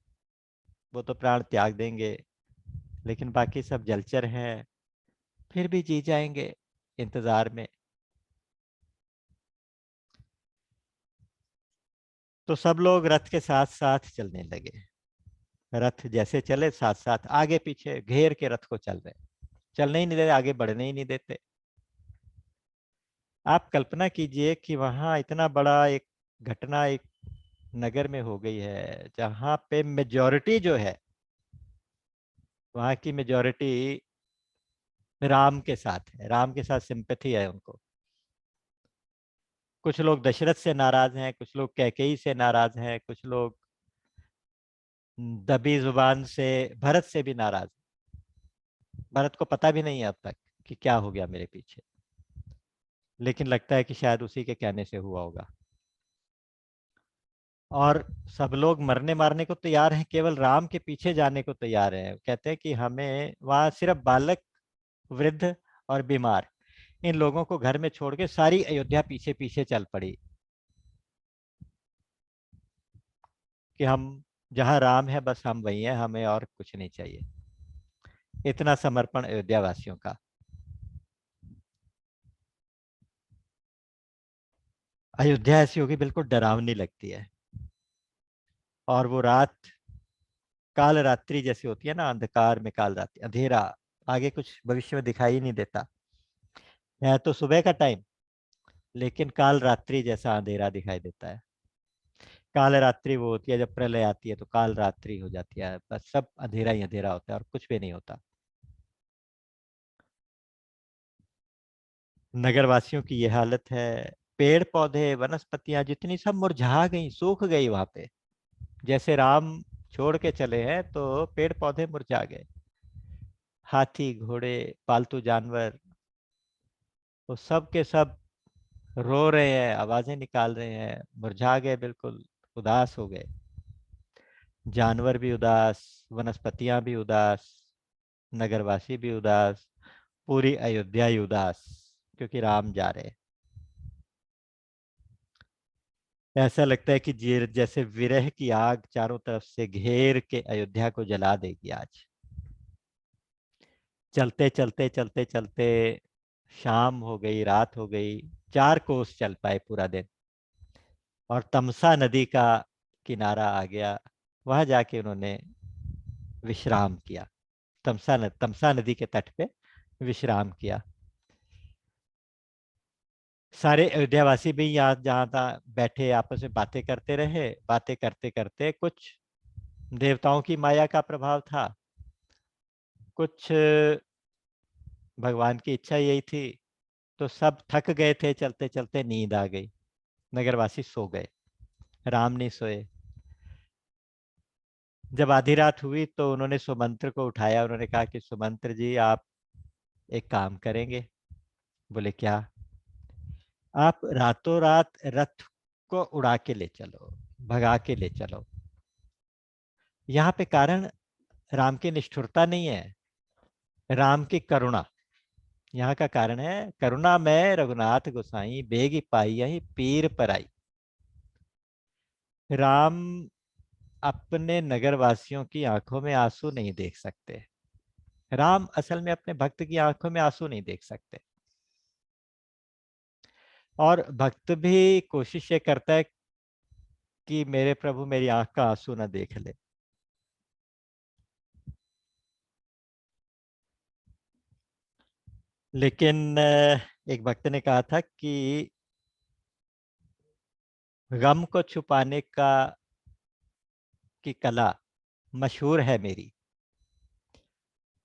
वो तो प्राण त्याग देंगे, लेकिन बाकी सब जलचर हैं, फिर भी जी जाएंगे इंतजार में। तो सब लोग रथ के साथ साथ चलने लगे। रथ जैसे चले, साथ साथ आगे पीछे घेर के रथ को चल रहे, चलने ही नहीं देते, आगे बढ़ने ही नहीं देते। आप कल्पना कीजिए कि वहां इतना बड़ा एक घटना एक नगर में हो गई है, जहां पे मेजॉरिटी जो है, वहां की मेजॉरिटी राम के साथ है, राम के साथ सिंपैथी है उनको। कुछ लोग दशरथ से नाराज हैं, कुछ लोग कैकेयी से नाराज हैं, कुछ लोग दबी जुबान से भरत से भी नाराज हैं। भरत को पता भी नहीं है अब तक कि क्या हो गया मेरे पीछे, लेकिन लगता है कि शायद उसी के कहने से हुआ होगा। और सब लोग मरने मारने को तैयार हैं, केवल राम के पीछे जाने को तैयार हैं। कहते हैं कि हमें वहां सिर्फ बालक, वृद्ध और बीमार, इन लोगों को घर में छोड़ के सारी अयोध्या पीछे पीछे चल पड़ी, कि हम जहां राम है बस हम वही हैं, हमें और कुछ नहीं चाहिए। इतना समर्पण अयोध्या वासियों का। अयोध्या ऐसी होगी, बिल्कुल डरावनी लगती है। और वो रात काल रात्रि जैसी होती है ना, अंधकार में काल रात्रि, अंधेरा, आगे कुछ भविष्य में दिखाई नहीं देता है। तो सुबह का टाइम, लेकिन काल रात्रि जैसा अंधेरा दिखाई देता है। काल रात्रि वो होती है जब प्रलय आती है, तो काल रात्रि हो जाती है, बस सब अंधेरा ही अंधेरा होता है और कुछ भी नहीं होता। नगरवासियों की ये हालत है। पेड़ पौधे वनस्पतियां जितनी सब मुरझा गई, सूख गई वहां पे। जैसे राम छोड़ के चले हैं, तो पेड़ पौधे मुरझा गए। हाथी, घोड़े, पालतू जानवर, वो सब के सब रो रहे हैं, आवाजें निकाल रहे हैं, मुरझा गए, बिल्कुल उदास हो गए। जानवर भी उदास, वनस्पतियां भी उदास, नगरवासी भी उदास, पूरी अयोध्या ही उदास, क्योंकि राम जा रहे हैं। ऐसा लगता है कि जैसे विरह की आग चारों तरफ से घेर के अयोध्या को जला देगी आज। चलते चलते चलते चलते शाम हो गई, रात हो गई, 4 कोस चल पाए पूरा दिन, और तमसा नदी का किनारा आ गया। वहां जाके उन्होंने विश्राम किया। तमसा नदी के तट पे विश्राम किया। सारे अयोध्यावासी भी यहाँ जहाँ तहाँ बैठे आपस में बातें करते रहे। बातें करते करते, कुछ देवताओं की माया का प्रभाव था, कुछ भगवान की इच्छा यही थी। तो सब थक गए थे, चलते चलते नींद आ गई, नगरवासी सो गए, राम नहीं सोए। जब आधी रात हुई तो उन्होंने सुमंत्र को उठाया, उन्होंने कहा कि सुमंत्र जी, आप एक काम करेंगे? बोले क्या? आप रातों रात रथ को उड़ा के ले चलो, भगा के ले चलो। यहाँ पे कारण राम की निष्ठुरता नहीं है, राम की करुणा। यहाँ का कारण है, करुणा में रघुनाथ गोसाई बेग पाई यही पीर पराई। राम अपने नगरवासियों की आंखों में आंसू नहीं देख सकते। राम असल में अपने भक्त की आंखों में आंसू नहीं देख सकते। और भक्त भी कोशिश ये करता है कि मेरे प्रभु मेरी आंख का आंसू ना देख ले। लेकिन एक भक्त ने कहा था कि गम को छुपाने का की कला मशहूर है मेरी,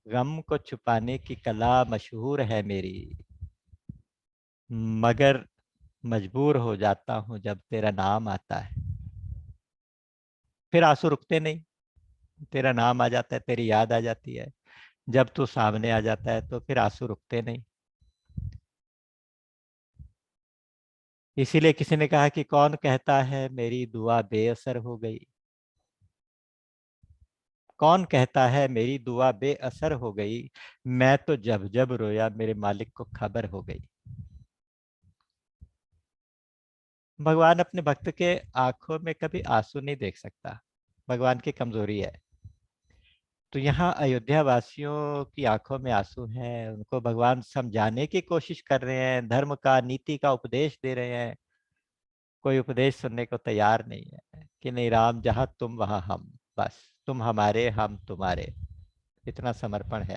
गम को छुपाने की कला मशहूर है मेरी, मगर मजबूर हो जाता हूं जब तेरा नाम आता है। फिर आंसू रुकते नहीं, तेरा नाम आ जाता है, तेरी याद आ जाती है, जब तू सामने आ जाता है तो फिर आंसू रुकते नहीं। इसीलिए किसी ने कहा कि कौन कहता है मेरी दुआ बेअसर हो गई। कौन कहता है मेरी दुआ बेअसर हो गई, मैं तो जब जब रोया मेरे मालिक को खबर हो गई। भगवान अपने भक्त के आंखों में कभी आंसू नहीं देख सकता, भगवान की कमजोरी है। तो यहाँ अयोध्या वासियों की आंखों में आंसू हैं, उनको भगवान समझाने की कोशिश कर रहे हैं, धर्म का नीति का उपदेश दे रहे हैं। कोई उपदेश सुनने को तैयार नहीं है कि नहीं राम जहाँ तुम वहाँ हम, बस तुम हमारे हम तुम्हारे, इतना समर्पण है।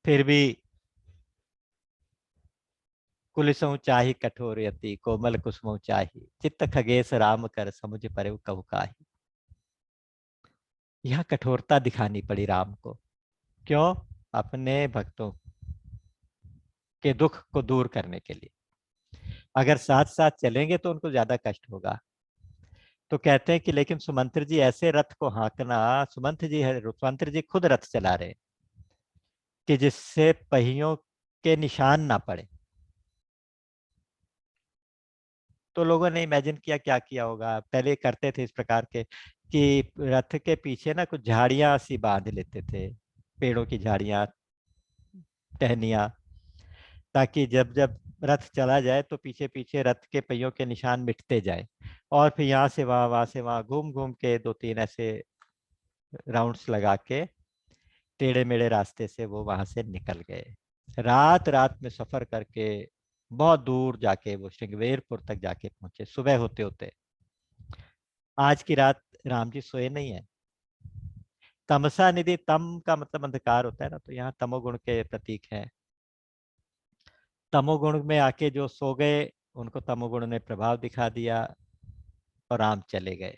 फिर भी कुलिसुँ चाहि कठोर यति, कोमल कुसुमौ चाहि, चित्त खगेश राम कर समुझ परिव कहु काहि। यह कठोरता दिखानी पड़ी राम को। क्यों? अपने भक्तों के दुख को दूर करने के लिए। अगर साथ साथ चलेंगे तो उनको ज्यादा कष्ट होगा। तो कहते हैं कि लेकिन सुमंत्र जी ऐसे रथ को हाँकना, सुमंत्र जी खुद रथ चला रहे कि जिससे पहियों के निशान ना पड़े। तो लोगों ने इमेजिन किया क्या किया होगा, पहले करते थे इस प्रकार के कि रथ के पीछे ना कुछ झाड़ियां सी बांध लेते थे, पेड़ों की झाड़ियां, टहनियां, ताकि जब जब रथ चला जाए तो पीछे पीछे रथ के पहियों के निशान मिटते जाए। और फिर यहाँ से वहां से वहां घूम घूम के दो तीन ऐसे राउंड्स लगा के टेढ़े मेढ़े रास्ते से वो वहां से निकल गए। रात रात में सफर करके बहुत दूर जाके वो श्रृंगवेरपुर तक जाके पहुंचे सुबह होते होते। आज की रात राम जी सोए नहीं है। तमसा निधि, तम का मतलब अंधकार होता है ना, तो यहाँ तमोगुण के प्रतीक है। तमोगुण में आके जो सो गए उनको तमोगुण ने प्रभाव दिखा दिया और राम चले गए।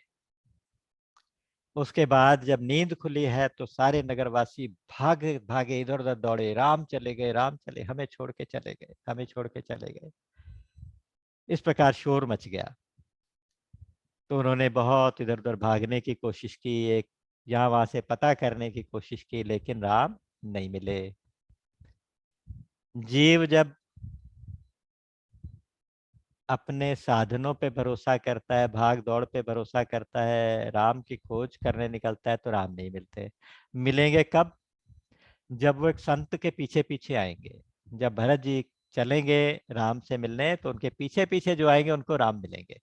उसके बाद जब नींद खुली है तो सारे नगरवासी भागे भागे इधर उधर दौड़े, राम चले गए, राम चले, हमें छोड़ के चले गए, हमें छोड़ के चले गए। इस प्रकार शोर मच गया। तो उन्होंने बहुत इधर उधर भागने की कोशिश की, एक यहाँ वहां से पता करने की कोशिश की, लेकिन राम नहीं मिले। जीव जब अपने साधनों पे भरोसा करता है, भाग दौड़ पे भरोसा करता है, राम की खोज करने निकलता है तो राम नहीं मिलते। मिलेंगे कब? जब वो एक संत के पीछे पीछे आएंगे। जब भरत जी चलेंगे राम से मिलने तो उनके पीछे पीछे जो आएंगे उनको राम मिलेंगे।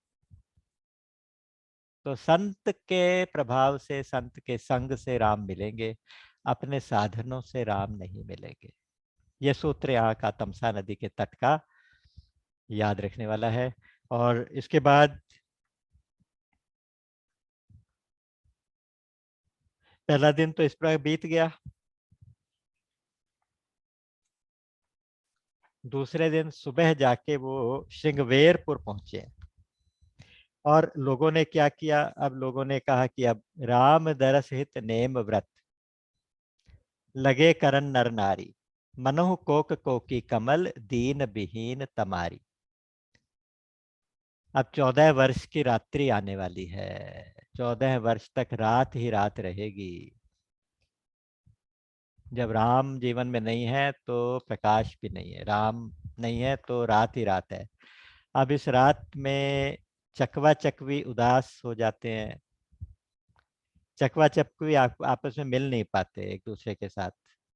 तो संत के प्रभाव से, संत के संग से राम मिलेंगे, अपने साधनों से राम नहीं मिलेंगे। ये सूत्र यहाँ का तमसा नदी के तट का याद रखने वाला है। और इसके बाद पहला दिन तो इस पर बीत गया। दूसरे दिन सुबह जाके वो श्रृंगवेरपुर पहुंचे। और लोगों ने क्या किया? अब लोगों ने कहा कि अब राम दरस हित नेम व्रत, लगे करन नर नारी, मनोह कोक कोकी कमल, दीन विहीन तमारी। अब 14 वर्ष की रात्रि आने वाली है, 14 वर्ष तक रात ही रात रहेगी। जब राम जीवन में नहीं है तो प्रकाश भी नहीं है, राम नहीं है तो रात ही रात है। अब इस रात में चकवा चकवी उदास हो जाते हैं। चकवा चकवी आपस में मिल नहीं पाते एक दूसरे के साथ।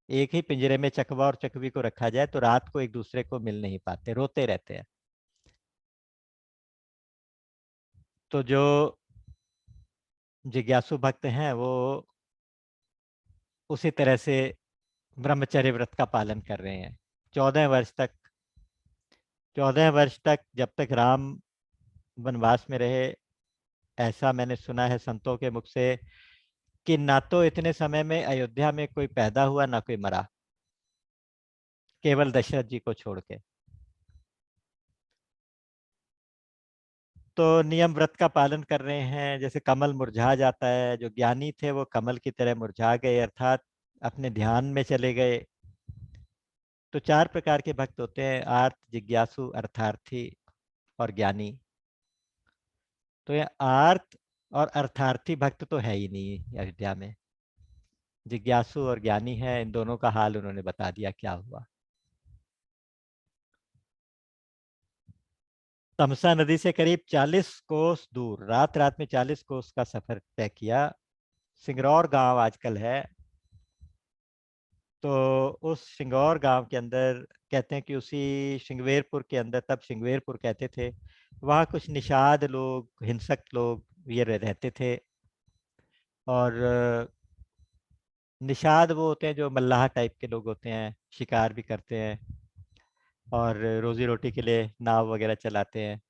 एक ही पिंजरे में चकवा और चकवी को रखा जाए तो रात को एक दूसरे को मिल नहीं पाते, रोते रहते हैं। तो जो जिज्ञासु भक्त हैं वो उसी तरह से ब्रह्मचर्य व्रत का पालन कर रहे हैं 14 वर्ष तक। 14 वर्ष तक जब तक राम वनवास में रहे, ऐसा मैंने सुना है संतों के मुख से कि ना तो इतने समय में अयोध्या में कोई पैदा हुआ ना कोई मरा, केवल दशरथ जी को छोड़ के। तो नियम व्रत का पालन कर रहे हैं। जैसे कमल मुरझा जाता है, जो ज्ञानी थे वो कमल की तरह मुरझा गए, अर्थात अपने ध्यान में चले गए। तो 4 प्रकार के भक्त होते हैं, आर्त, जिज्ञासु, अर्थार्थी और ज्ञानी। तो ये आर्त और अर्थार्थी भक्त तो है ही नहीं अयोध्या में। जिज्ञासु और ज्ञानी है, इन दोनों का हाल उन्होंने बता दिया क्या हुआ। तमसा नदी से करीब 40 कोस दूर, रात रात में 40 कोस का सफर तय किया, सिंगरौर गांव आजकल है, तो उस सिंगौर गांव के अंदर कहते हैं कि उसी श्रृंगवेरपुर के अंदर, तब श्रृंगवेरपुर कहते थे, वहाँ कुछ निषाद लोग, हिंसक लोग ये रहते थे। और निषाद वो होते हैं जो मल्लाह टाइप के लोग होते हैं, शिकार भी करते हैं और रोजी रोटी के लिए नाव वगैरह चलाते हैं।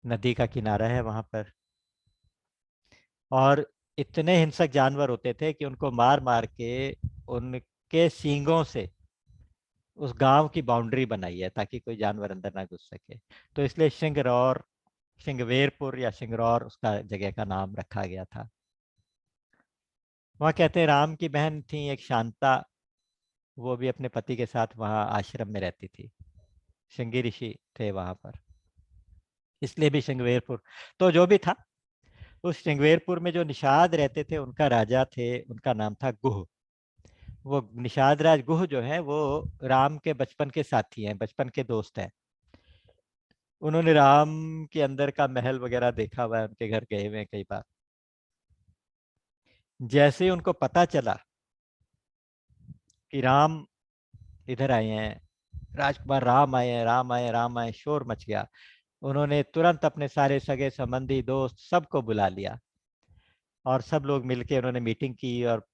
नदी का किनारा है वहां पर, और इतने हिंसक जानवर होते थे कि उनको मार मार के उनके सींगों से उस गांव की बाउंड्री बनाई है ताकि कोई जानवर अंदर ना घुस सके। तो इसलिए सिंगरौर, सिंगवेरपुर या सिंगरौर उसका जगह का नाम रखा गया था। वहाँ कहते हैं राम की बहन थी एक शांता, वो भी अपने पति के साथ वहाँ आश्रम में रहती थी। श्रृंगी ऋषि थे वहां पर, इसलिए भी श्रृंगवेरपुर। तो जो भी था, उस श्रृंगवेरपुर में जो निषाद रहते थे उनका राजा थे, उनका नाम था गुह। वो निषाद राज गुह जो है वो राम के बचपन के साथी हैं, बचपन के दोस्त हैं। उन्होंने राम के अंदर का महल वगैरह देखा हुआ है, उनके घर गए हुए हैं कई बार। जैसे ही उनको पता चला कि राम इधर आए हैं, राजकुमार राम आए हैं, राम आए, राम आए, शोर मच गया। उन्होंने तुरंत अपने सारे सगे संबंधी दोस्त सबको बुला लिया, और सब लोग मिलके उन्होंने मीटिंग की, और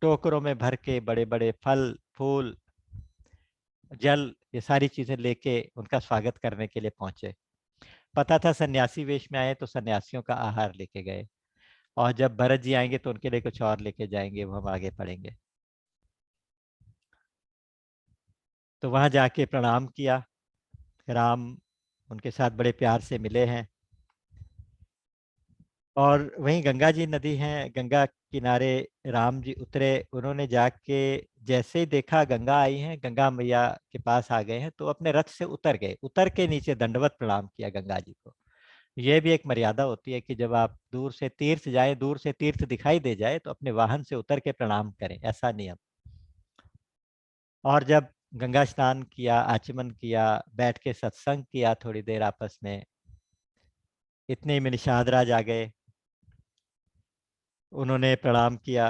टोकरों में भर के बड़े बड़े फल फूल जल ये सारी चीजें लेके उनका स्वागत करने के लिए पहुंचे। पता था सन्यासी वेश में आए तो सन्यासियों का आहार लेके गए, और जब भरत जी आएंगे तो उनके लिए कुछ और लेके जाएंगे, वो हम आगे पढ़ेंगे। तो वहां जाके प्रणाम किया। राम उनके साथ बड़े प्यार से मिले हैं। और वहीं गंगा जी नदी है, गंगा किनारे राम जी उतरे। उन्होंने जाके जैसे ही देखा गंगा आई हैं, गंगा मैया के पास आ गए हैं, तो अपने रथ से उतर गए, उतर के नीचे दंडवत प्रणाम किया गंगा जी को। यह भी एक मर्यादा होती है कि जब आप दूर से तीर्थ जाए, दूर से तीर्थ दिखाई दे जाए तो अपने वाहन से उतर के प्रणाम करें, ऐसा नियम। और जब गंगा स्नान किया, आचमन किया, बैठ के सत्संग किया थोड़ी देर आपस में, इतने में निषाद राज आ गए। उन्होंने प्रणाम किया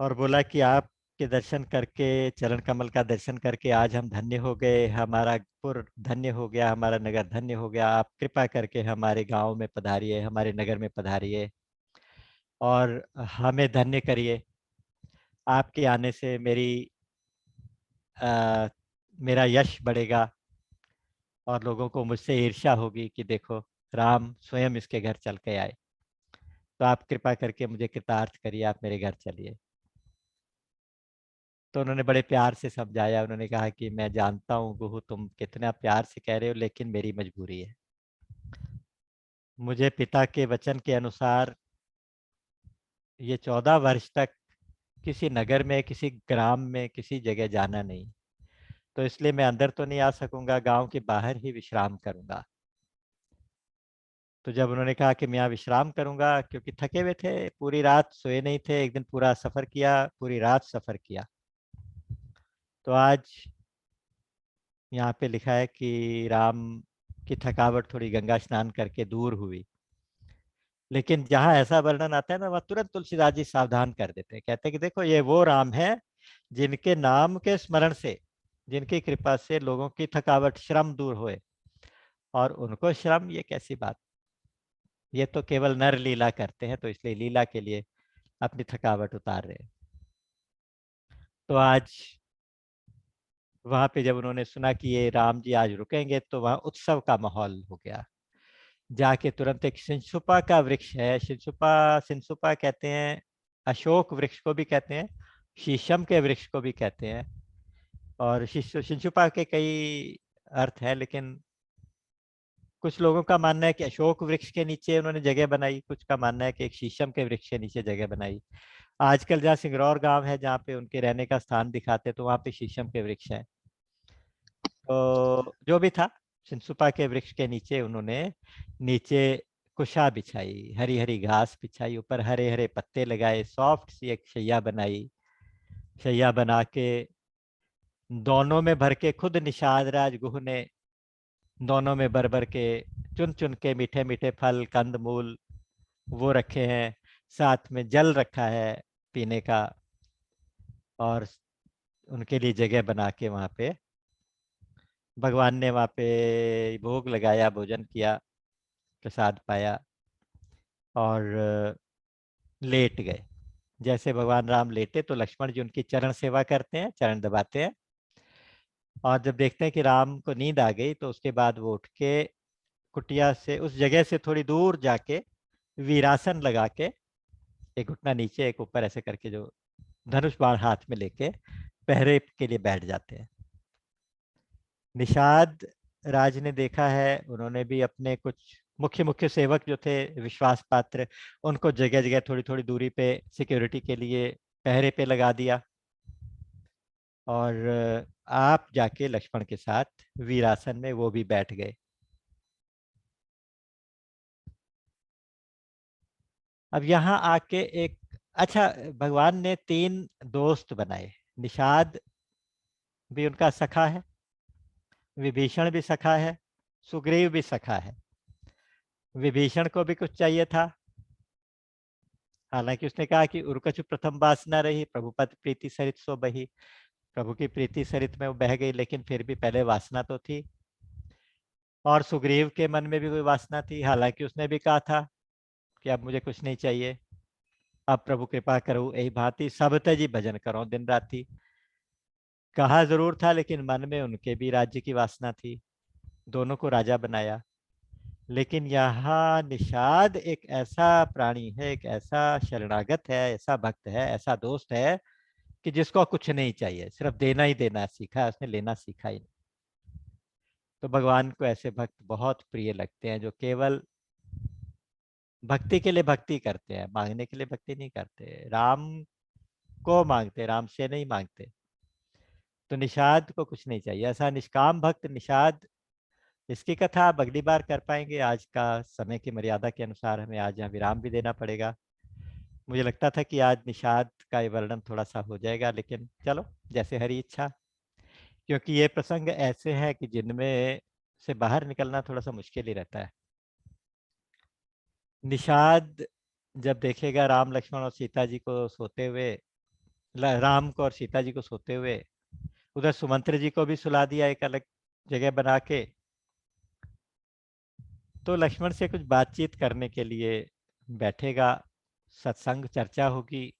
और बोला कि आपके दर्शन करके, चरण कमल का दर्शन करके आज हम धन्य हो गए, हमारा पुर धन्य हो गया, हमारा नगर धन्य हो गया। आप कृपा करके हमारे गांव में पधारिए, हमारे नगर में पधारिए और हमें धन्य करिए। आपके आने से आ, मेरा यश बढ़ेगा, और लोगों को मुझसे ईर्ष्या होगी कि देखो राम स्वयं इसके घर चल के आए। तो आप कृपा करके मुझे कृतार्थ करिए, आप मेरे घर चलिए। तो उन्होंने बड़े प्यार से समझाया। उन्होंने कहा कि मैं जानता हूँ गुहू, तुम कितना प्यार से कह रहे हो, लेकिन मेरी मजबूरी है। मुझे पिता के वचन के अनुसार ये 14 वर्ष तक किसी नगर में, किसी ग्राम में, किसी जगह जाना नहीं। तो इसलिए मैं अंदर तो नहीं आ सकूंगा, गांव के बाहर ही विश्राम करूंगा। तो जब उन्होंने कहा कि मैं यहाँ विश्राम करूंगा, क्योंकि थके हुए थे, पूरी रात सोए नहीं थे, एक दिन पूरा सफर किया, पूरी रात सफर किया। तो आज यहाँ पे लिखा है कि राम की थकावट थोड़ी गंगा स्नान करके दूर हुई। लेकिन जहाँ ऐसा वर्णन आता है ना, वहाँ तुरंत तुलसीदास जी सावधान कर देते हैं, कहते हैं कि देखो ये वो राम है जिनके नाम के स्मरण से, जिनकी कृपा से लोगों की थकावट, श्रम दूर हुए। और उनको श्रम, ये कैसी बात, ये तो केवल नर लीला करते हैं, तो इसलिए लीला के लिए अपनी थकावट उतार रहे हैं। तो आज वहां पे जब उन्होंने सुना कि ये राम जी आज रुकेंगे, तो वहां उत्सव का माहौल हो गया। जाके तुरंत एक सिंसुपा का वृक्ष है, सिंसुपा, सिंसुपा कहते हैं, अशोक वृक्ष को भी कहते हैं, शीशम के वृक्ष को भी कहते हैं। और सिंसुपा के कई अर्थ हैं, लेकिन कुछ लोगों का मानना है कि अशोक वृक्ष के नीचे उन्होंने जगह बनाई, कुछ का मानना है कि एक शीशम के वृक्ष के नीचे जगह बनाई। आजकल जहाँ सिंगरौर गांव है, जहाँ पे उनके रहने का स्थान दिखाते, तो वहाँ पे शीशम के वृक्ष हैं। तो जो भी था, सिंसुपा के वृक्ष के नीचे उन्होंने नीचे कुशा बिछाई, हरी हरी घास बिछाई, ऊपर हरे हरे पत्ते लगाए, सॉफ्ट सी एक शैया बनाई। शैया बना के दोनों में भर के खुद निषाद राज गुह ने दोनों में भर भर के चुन चुन के मीठे मीठे फल कंद मूल वो रखे हैं, साथ में जल रखा है पीने का, और उनके लिए जगह बना के वहां पे भगवान ने वहां पे भोग लगाया, भोजन किया, प्रसाद पाया और लेट गए। जैसे भगवान राम लेटे तो लक्ष्मण जी उनकी चरण सेवा करते हैं, चरण दबाते हैं, और जब देखते हैं कि राम को नींद आ गई तो उसके बाद वो उठ के कुटिया से उस जगह से थोड़ी दूर जाके वीरासन लगा के, एक घुटना नीचे एक ऊपर ऐसे करके, जो धनुष बाण हाथ में लेके पहरे के लिए बैठ जाते हैं। निषाद राज ने देखा है, उन्होंने भी अपने कुछ मुख्य मुख्य सेवक जो थे विश्वास पात्र, उनको जगह जगह थोड़ी थोड़ी दूरी पे सिक्योरिटी के लिए पहरे पे लगा दिया, और आप जाके लक्ष्मण के साथ वीरासन में वो भी बैठ गए। अब यहाँ आके एक, अच्छा, भगवान ने 3 दोस्त बनाए। निषाद भी उनका सखा है, विभीषण भी सखा है, सुग्रीव भी सखा है। विभीषण को भी कुछ चाहिए था, हालांकि उसने कहा कि उरकछु प्रथम वासना रही, प्रभुपति प्रीति सरित सो बही। प्रभु की प्रीति सरित में वो बह गई, लेकिन फिर भी पहले वासना तो थी। और सुग्रीव के मन में भी कोई वासना थी, हालांकि उसने भी कहा था कि अब मुझे कुछ नहीं चाहिए, अब प्रभु कृपा करो, यही भांति सब तजी भजन करो दिन राति। कहा जरूर था, लेकिन मन में उनके भी राज्य की वासना थी, दोनों को राजा बनाया। लेकिन यहाँ निषाद एक ऐसा प्राणी है, एक ऐसा शरणागत है, ऐसा भक्त है, ऐसा दोस्त है कि जिसको कुछ नहीं चाहिए, सिर्फ देना ही देना सीखा है उसने, लेना सीखा ही नहीं। तो भगवान को ऐसे भक्त बहुत प्रिय लगते हैं, जो केवल भक्ति के लिए भक्ति करते हैं, मांगने के लिए भक्ति नहीं करते, राम को मांगते, राम से नहीं मांगते। तो निषाद को कुछ नहीं चाहिए, ऐसा निष्काम भक्त निषाद। इसकी कथा आप अगली बार कर पाएंगे, आज का समय की मर्यादा के अनुसार हमें आज यहाँ विराम भी देना पड़ेगा। मुझे लगता था कि आज निषाद का ये वर्णन थोड़ा सा हो जाएगा, लेकिन चलो, जैसे हरी इच्छा, क्योंकि ये प्रसंग ऐसे हैं कि जिनमें से बाहर निकलना थोड़ा सा मुश्किल ही रहता है। निषाद जब देखेगा राम लक्ष्मण और सीता जी को सोते हुए, राम को और सीता जी को सोते हुए, उधर सुमंत्र जी को भी सुला दिया एक अलग जगह बना के, तो लक्ष्मण से कुछ बातचीत करने के लिए बैठेगा, सत्संग चर्चा होगी।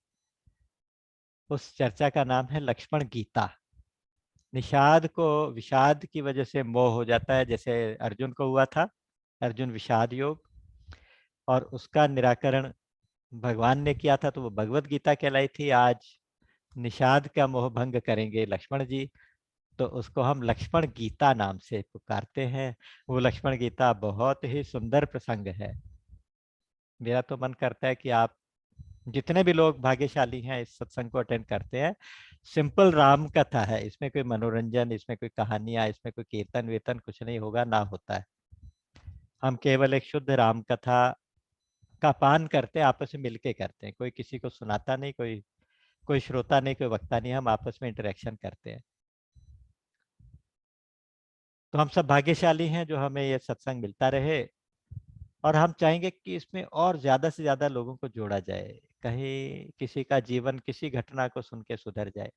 उस चर्चा का नाम है लक्ष्मण गीता। निषाद को विषाद की वजह से मोह हो जाता है, जैसे अर्जुन को हुआ था, अर्जुन विषाद योग, और उसका निराकरण भगवान ने किया था, तो वो भगवत गीता कहलाई थी। आज निषाद का मोह भंग करेंगे लक्ष्मण जी, तो उसको हम लक्ष्मण गीता नाम से पुकारते हैं। वो लक्ष्मण गीता बहुत ही सुंदर प्रसंग है। मेरा तो मन करता है कि आप जितने भी लोग भाग्यशाली हैं इस सत्संग को अटेंड करते हैं, सिंपल राम कथा है, इसमें कोई मनोरंजन, इसमें कोई कहानियां, इसमें कोई कीर्तन वेतन कुछ नहीं होगा, ना होता है। हम केवल एक शुद्ध राम कथा का पान करते हैं, आपस में मिलके करते हैं, कोई किसी को सुनाता नहीं, कोई कोई श्रोता नहीं, कोई वक्ता नहीं, हम आपस में इंटरेक्शन करते हैं। तो हम सब भाग्यशाली हैं जो हमें ये सत्संग मिलता रहे, और हम चाहेंगे कि इसमें और ज्यादा से ज्यादा लोगों को जोड़ा जाए, कहीं किसी का जीवन किसी घटना को सुन के सुधर जाए,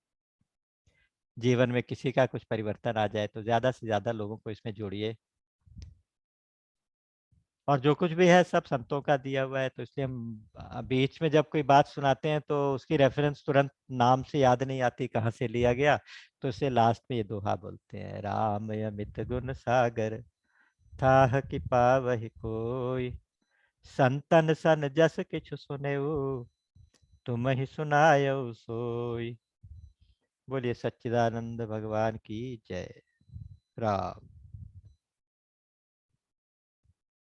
जीवन में किसी का कुछ परिवर्तन आ जाए, तो ज्यादा से ज्यादा लोगों को इसमें जोड़िए। और जो कुछ भी है सब संतों का दिया हुआ है, तो इसलिए हम बीच में जब कोई बात सुनाते हैं तो उसकी रेफरेंस तुरंत नाम से याद नहीं आती कहाँ से लिया गया, तो इससे लास्ट में ये दोहा बोलते हैं, राम अमित गुण सागर थाह कि पावहि कोई, संतन सन जस किछु सुनेऊ तुम ही सुनायो सोई। बोलिए सच्चिदानंद भगवान की जय। राम।